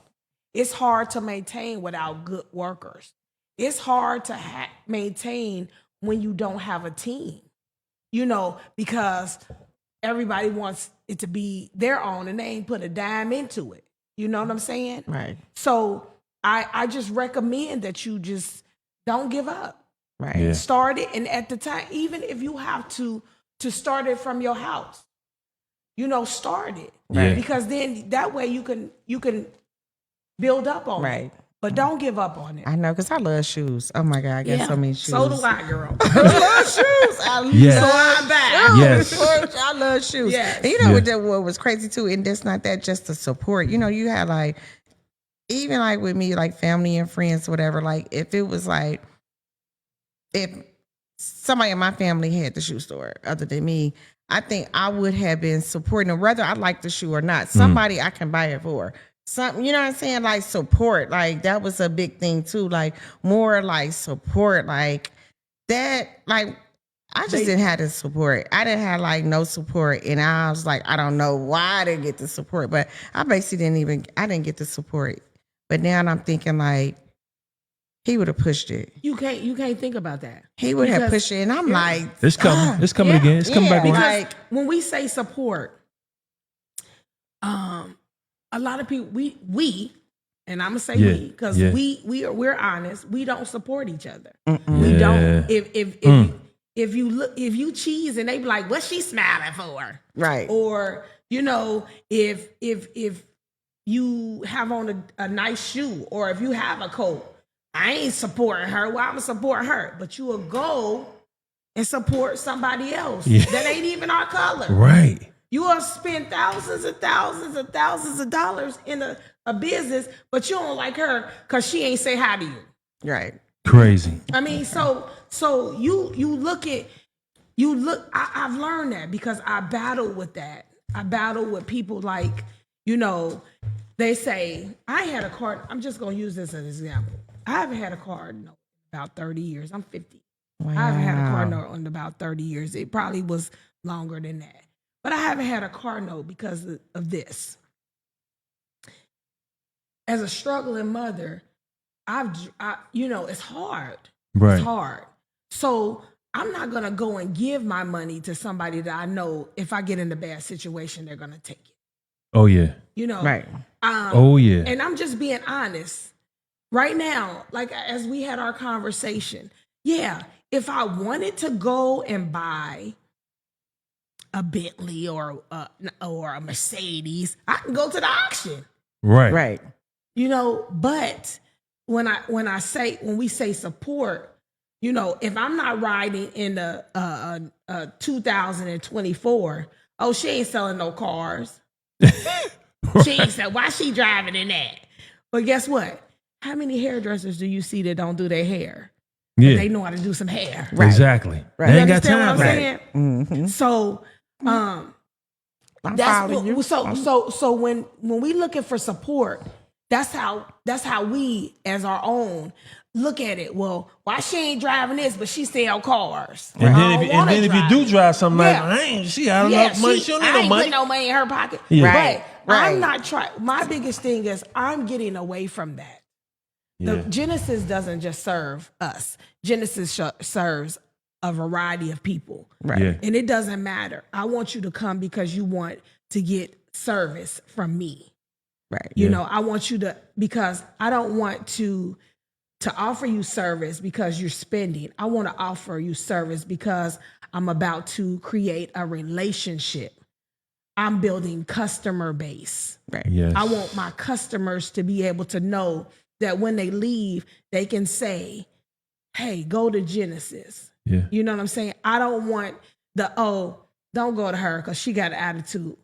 It's hard to maintain without good workers. It's hard to maintain when you don't have a team, because everybody wants it to be their own and they ain't put a dime into it. You know what I'm saying? Right. So I just recommend that you just don't give up. Right. Yeah. Start it. And at the time, even if you have to start it from your house, start it. Yeah. Because then that way you can build up on Right. it. But don't give up on it. I know, because I love shoes. Oh my God, I got so many shoes. So do I, girl. I love shoes. I Yes. love So I'm back. Yes. shoes. I love shoes. Yes. And what was crazy too, and that's not that just the support. You had like, even like with me, like family and friends, whatever, like if it was like, if somebody in my family had the shoe store other than me, I think I would have been supporting them, whether I like the shoe or not. Somebody I can buy it for. Something, you know what I'm saying? Like support, like that was a big thing too. Like more like support, like that. Like I just didn't have the support. I didn't have like no support, and I was like, I don't know why I didn't get the support, but I basically didn't get the support. But now I'm thinking like he would have pushed it. You can't think about that. He would have Because- pushed it, and I'm like, It's coming. It's coming Yeah. again. It's coming back Yeah. on. Because Like- when we say support, a lot of people we and I'm gonna say Yeah, we, because yeah. we're honest. We don't support each other. Yeah. We don't. If you cheese and they be like, "What's she smiling for?" right, Or if you have on a nice shoe, or if you have a coat, I ain't supporting her. Well, I'm gonna support her, but you will go and support somebody else that ain't even our color. Right. You will spend thousands and thousands and thousands of dollars in a business, but you don't like her because she ain't say hi to you. right. Crazy. I mean, so I've learned that because I battle with that. I battle with people like, they say, I had a card. I'm just going to use this as an example. I haven't had a card in about 30 years. I'm 50. Wow. I haven't had a car note in about 30 years. It probably was longer than that. But I haven't had a car note because of this. As a struggling mother, it's hard. Right. It's hard. So I'm not going to go and give my money to somebody that I know if I get in a bad situation, they're going to take it. Oh yeah. Right. Oh yeah. And I'm just being honest. Right now, like as we had our conversation, if I wanted to go and buy a Bentley or a Mercedes, I can go to the auction. Right. Right. But when we say support, if I'm not riding in a 2024, she ain't selling no cars. She ain't selling. Why she driving in that? But guess what? How many hairdressers do you see that don't do their hair? Yeah. They know how to do some hair. Right. Exactly. Right. They You ain't got understand time what for I'm that. saying? Mm-hmm. So, I'm that's following you. so when we looking for support, that's how we as our own look at it. Well, why she ain't driving this, but she sell cars. And then if you do drive something like, she got enough money. She don't need I no ain't money. putting no money in her pocket. Yeah. Right, But right. I'm not trying. My biggest thing is I'm getting away from that. The Yeah. Genesis doesn't just serve us. Genesis serves a variety of people. Right. Yeah. And it doesn't matter. I want you to come because you want to get service from me. Right. You know, I want you to, because I don't want to to offer you service because you're spending. I want to offer you service because I'm about to create a relationship. I'm building customer base. Right. Yes. I want my customers to be able to know that when they leave, they can say, hey, go to Genesis. Yeah. You know what I'm saying? I don't want don't go to her because she got an attitude.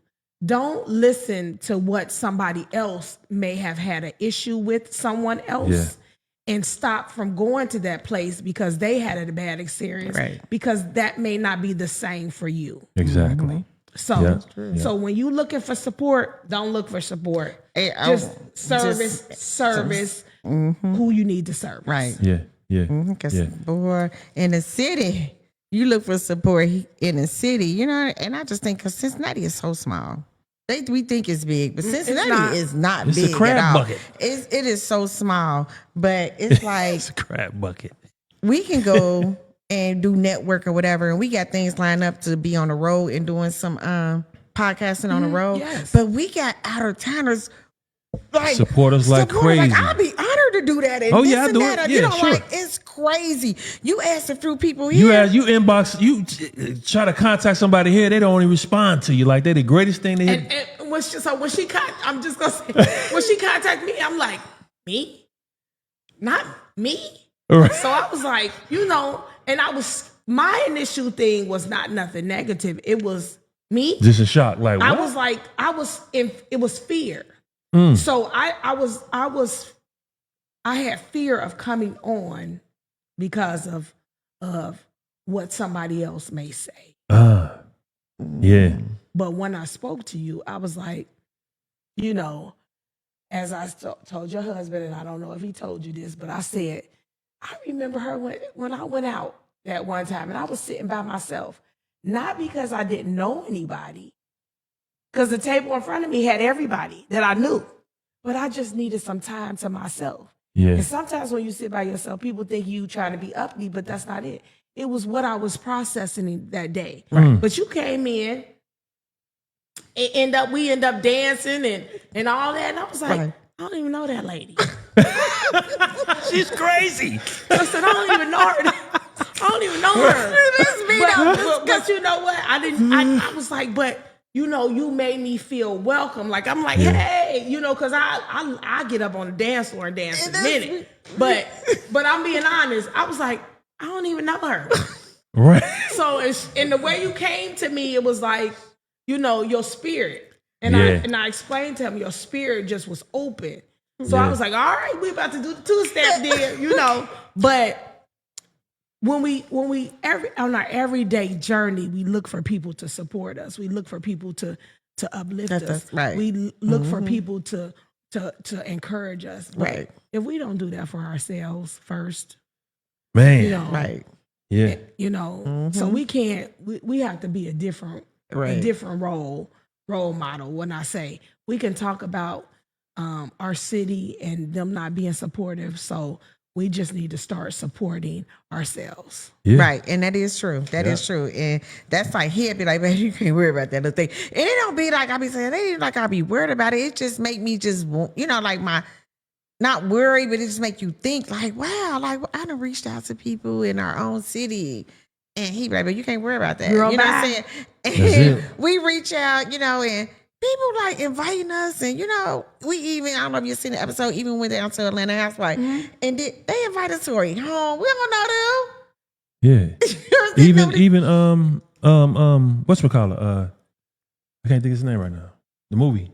Don't listen to what somebody else may have had an issue with someone else and stop from going to that place because they had a bad experience. Right. Because that may not be the same for you. Exactly. So, Yeah. so when you looking for support, don't look for support. Just Service who you need to serve. Right. Yeah. Yeah. Because Yeah. boy, in the city, you look for support in the city, you know. And I just think because Cincinnati is so small, we think it's big, but Cincinnati is not It's big a crab at all. bucket. It is so small, but it's like It's a crab bucket. we can go and do network or whatever, and we got things lined up to be on the road and doing some podcasting on the road. yes. But we got out of towners like Support us like crazy. I'll be honored to do that. And Oh, this yeah, I and do that. it. You Yeah, know, sure. like it's crazy. You ask a few people You here. you inbox, you try to contact somebody here, they don't even respond to you. Like they're the greatest thing they hit. And when she I'm just gonna say, when she contacted me, I'm like, me? Not me? Right. So I was like, and my initial thing was not nothing negative. It was me. Just a shock. Like, what? It was fear. So I had fear of coming on because of what somebody else may say. Yeah. But when I spoke to you, I was like, as I told your husband, and I don't know if he told you this, but I said, I remember her when I went out that one time and I was sitting by myself, not because I didn't know anybody, because the table in front of me had everybody that I knew, but I just needed some time to myself. Yeah. And sometimes when you sit by yourself, people think you trying to be uppity, but that's not it. It was what I was processing that day. Right. But you came in, we end up dancing and all that, and I was like, Right. I don't even know that lady. She's crazy. I said, I don't even know her. I don't even know her. But you know what? I was like, but you made me feel welcome. Like I'm like, hey, because I get up on the dance floor and dance in a minute. But I'm being honest. I was like, I don't even know her. Right. So in the way you came to me, it was like, your spirit. And I explained to him, your spirit just was open. So I was like, all right, we about to do the two-step there, But when we on our everyday journey, we look for people to support us. We look for people to uplift us. Right. We look for people to encourage us. But Right. if we don't do that for ourselves first, Man. Right. Yeah. so we can't. We have to be a different role model. When I say we can talk about our city and them not being supportive, so we just need to start supporting ourselves. Yeah. Right. And that is true. That is true. And that's like, he'd be like, man, you can't worry about that little thing. And it don't be like I be saying, it ain't like I be worried about it. It just make me just, like my, not worry, but it just make you think like, wow, like I done reached out to people in our own city. And he be like, but you can't worry about that. Girl, you know bye. what I'm saying? That's And it. we reach out, and people like inviting us, and we even, I don't know if you've seen the episode, even went down to Atlanta Housewife, and they invite us to our home. We don't know them. Yeah. even whatchamacallit? I can't think of his name right now. The movie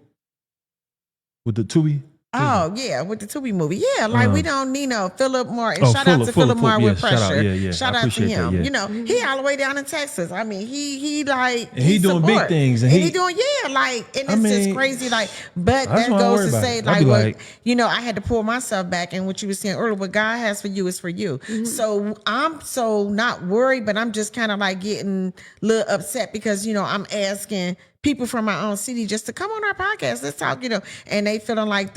with the Tubi. Oh yeah, with the Tubi movie, yeah. Like we don't need no Philip Martin. Oh, Shout out to Philip Martin with yeah, shout out, Pressure. yeah. Shout I out to appreciate him. that, yeah. He all the way down in Texas. I mean, he like And he doing big support. things, and and he he doing and it's I mean, just crazy. Like, but I just that wanna goes worry to about say it. I be like, like- I had to pull myself back, and what you were saying earlier, what God has for you is for you. So I'm so not worried, but I'm just kind of like getting a little upset because I'm asking people from my own city just to come on our podcast. Let's talk, and they feeling like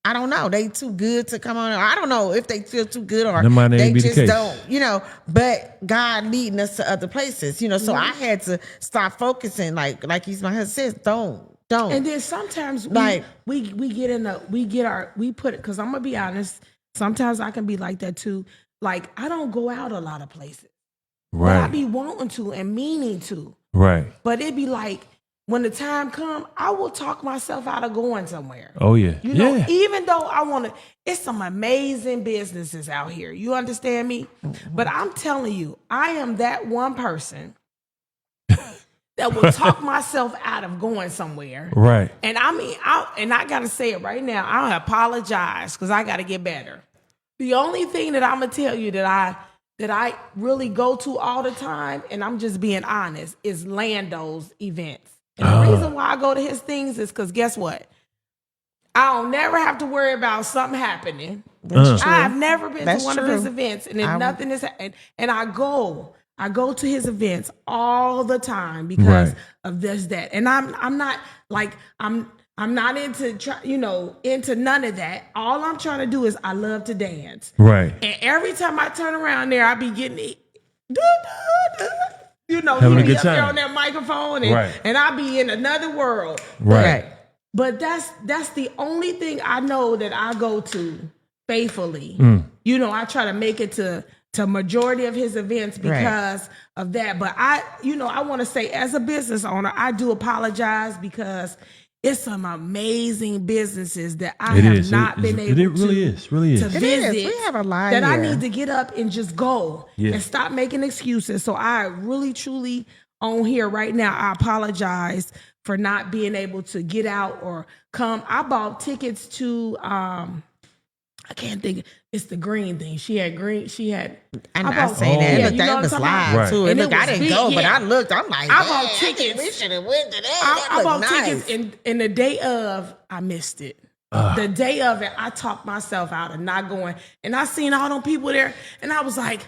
I don't know, they too good to come on. I don't know if they feel too good or That might they be the just case. don't, but God leading us to other places, so I had to stop focusing like he's my husband says, don't. And then sometimes we get in we put it, because I'm gonna be honest, Sometimes I can be like that too. Like I don't go out a lot of places, but I be wanting to and meaning to. Right. But it'd be like when the time come, I will talk myself out of going somewhere. Oh yeah. You know, even though I want to, it's some amazing businesses out here. You understand me? But I'm telling you, I am that one person that will talk myself out of going somewhere. Right. And I mean, I got to say it right now. I apologize because I got to get better. The only thing that I'm going to tell you that I really go to all the time, and I'm just being honest, is Lando's events. And the reason why I go to his things is because guess what? I'll never have to worry about something happening. I've never been to one of his events, and if nothing is happening, and I go to his events all the time because of this, that. And I'm not like I'm not into none of that. All I'm trying to do is I love to dance. Right. And every time I turn around there, I be getting it. Having he a be good up there time on that microphone, and I be in another world. Right. But that's the only thing I know that I go to faithfully. I try to make it to majority of his events because of that. But I want to say as a business owner, I do apologize because it's some amazing businesses that I have not been able to visit. We have a line that here. I need to get up and just go and stop making excuses. So I really, truly on here right now, I apologize for not being able to get out or come. I bought tickets to I can't think. It's the green thing. She had green. And I seen that. Look, that was live too. And Look, I didn't go, but I looked. I'm like, I bought tickets. We should have went to that. I bought tickets, and the day of, I missed it. The day of it, I talked myself out of not going, and I seen all them people there, and I was like,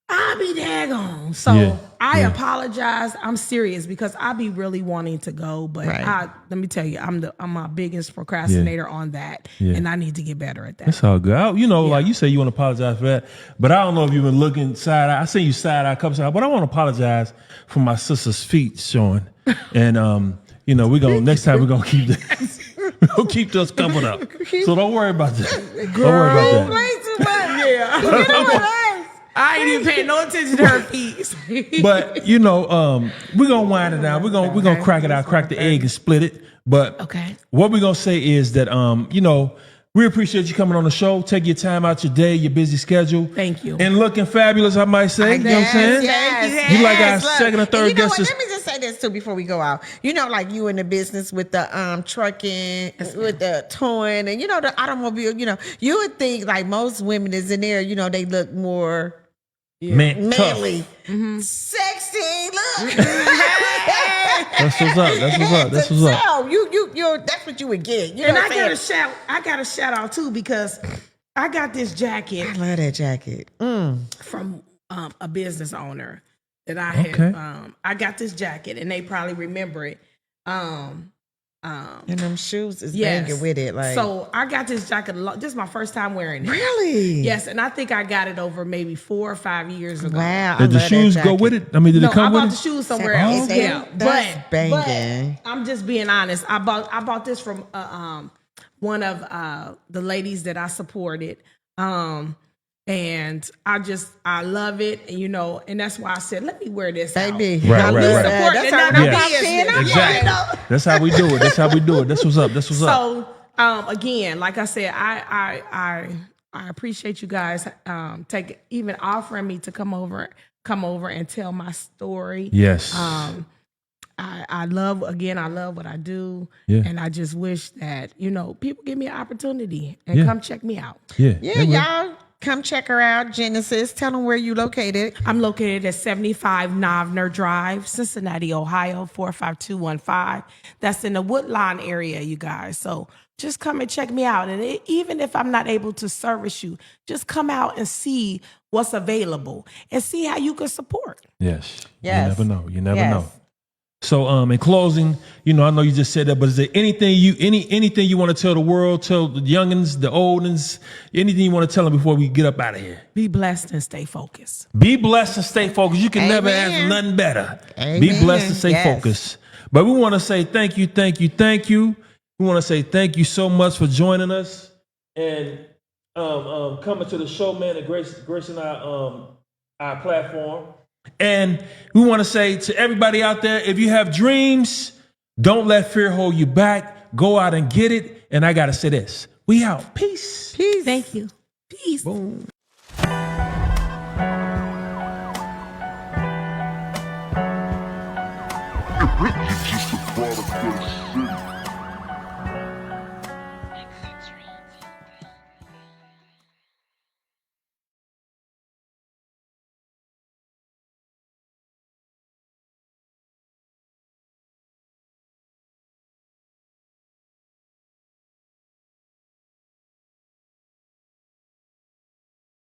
I'll be daggone. So I apologize. I'm serious because I be really wanting to go, but let me tell you, I'm my biggest procrastinator on that, and I need to get better at that. That's all good. Like you say, you want to apologize for that, but I don't know if you've been looking side eye. I seen you side eye a couple times, but I want to apologize for my sister's feet showing, and we're gonna next time we're gonna keep this. We're gonna keep those covered up. So don't worry about that. Don't worry about that. I ain't even paying no attention to her feet. But we're gonna wind it down. We're gonna crack it out, crack the egg and split it. But what we're gonna say is that we appreciate you coming on the show. Take your time out your day, your busy schedule. Thank you. And looking fabulous, I might say. You know what I'm saying? Yes, you like our second or third guest. Let me just say this too before we go out. Like you in the business with the trucking, with the towing, and the automobile. You would think like most women is in there. They look more manly, sexy. Look. That's what's up. That's what's up. You that's what you would get. And I got a shout out too because I got this jacket. I love that jacket. From a business owner that I had. I got this jacket, and they probably remember it. And them shoes is banging with it. Like, so I got this jacket. This is my first time wearing it. Really? Yes, and I think I got it over maybe 4 or 5 years ago. Wow. Did the shoes go with it? I mean, did it come with it? I bought the shoes somewhere else. Yeah, that's banging. But I'm just being honest. I bought this from one of the ladies that I supported. And I love it, and that's why I said, let me wear this, baby. Right. That's how we do it. That's how we do it. That's what's up. So, again, like I said, I appreciate you guys even offering me to come over and tell my story. Yes. I love what I do, and I just wish that people give me an opportunity and come check me out. Yeah, y'all. Come check her out, Genesis. Tell them where you located. I'm located at 75 Novner Drive, Cincinnati, Ohio, 45215. That's in the Woodlawn area, you guys. So just come and check me out. And even if I'm not able to service you, just come out and see what's available and see how you can support. Yes. You never know. You never know. So in closing, I know you just said that, but is there anything you want to tell the world, tell the youngins, the oldins, anything you want to tell them before we get up out of here? Be blessed and stay focused. Be blessed and stay focused. You can never ask nothing better. Amen. Be blessed and stay focused. But we want to say thank you. We want to say thank you so much for joining us. And coming to the show, man, and gracing our platform. And we want to say to everybody out there, if you have dreams, don't let fear hold you back. Go out and get it. And I got to say this. We out. Peace. Thank you. Peace. Boom.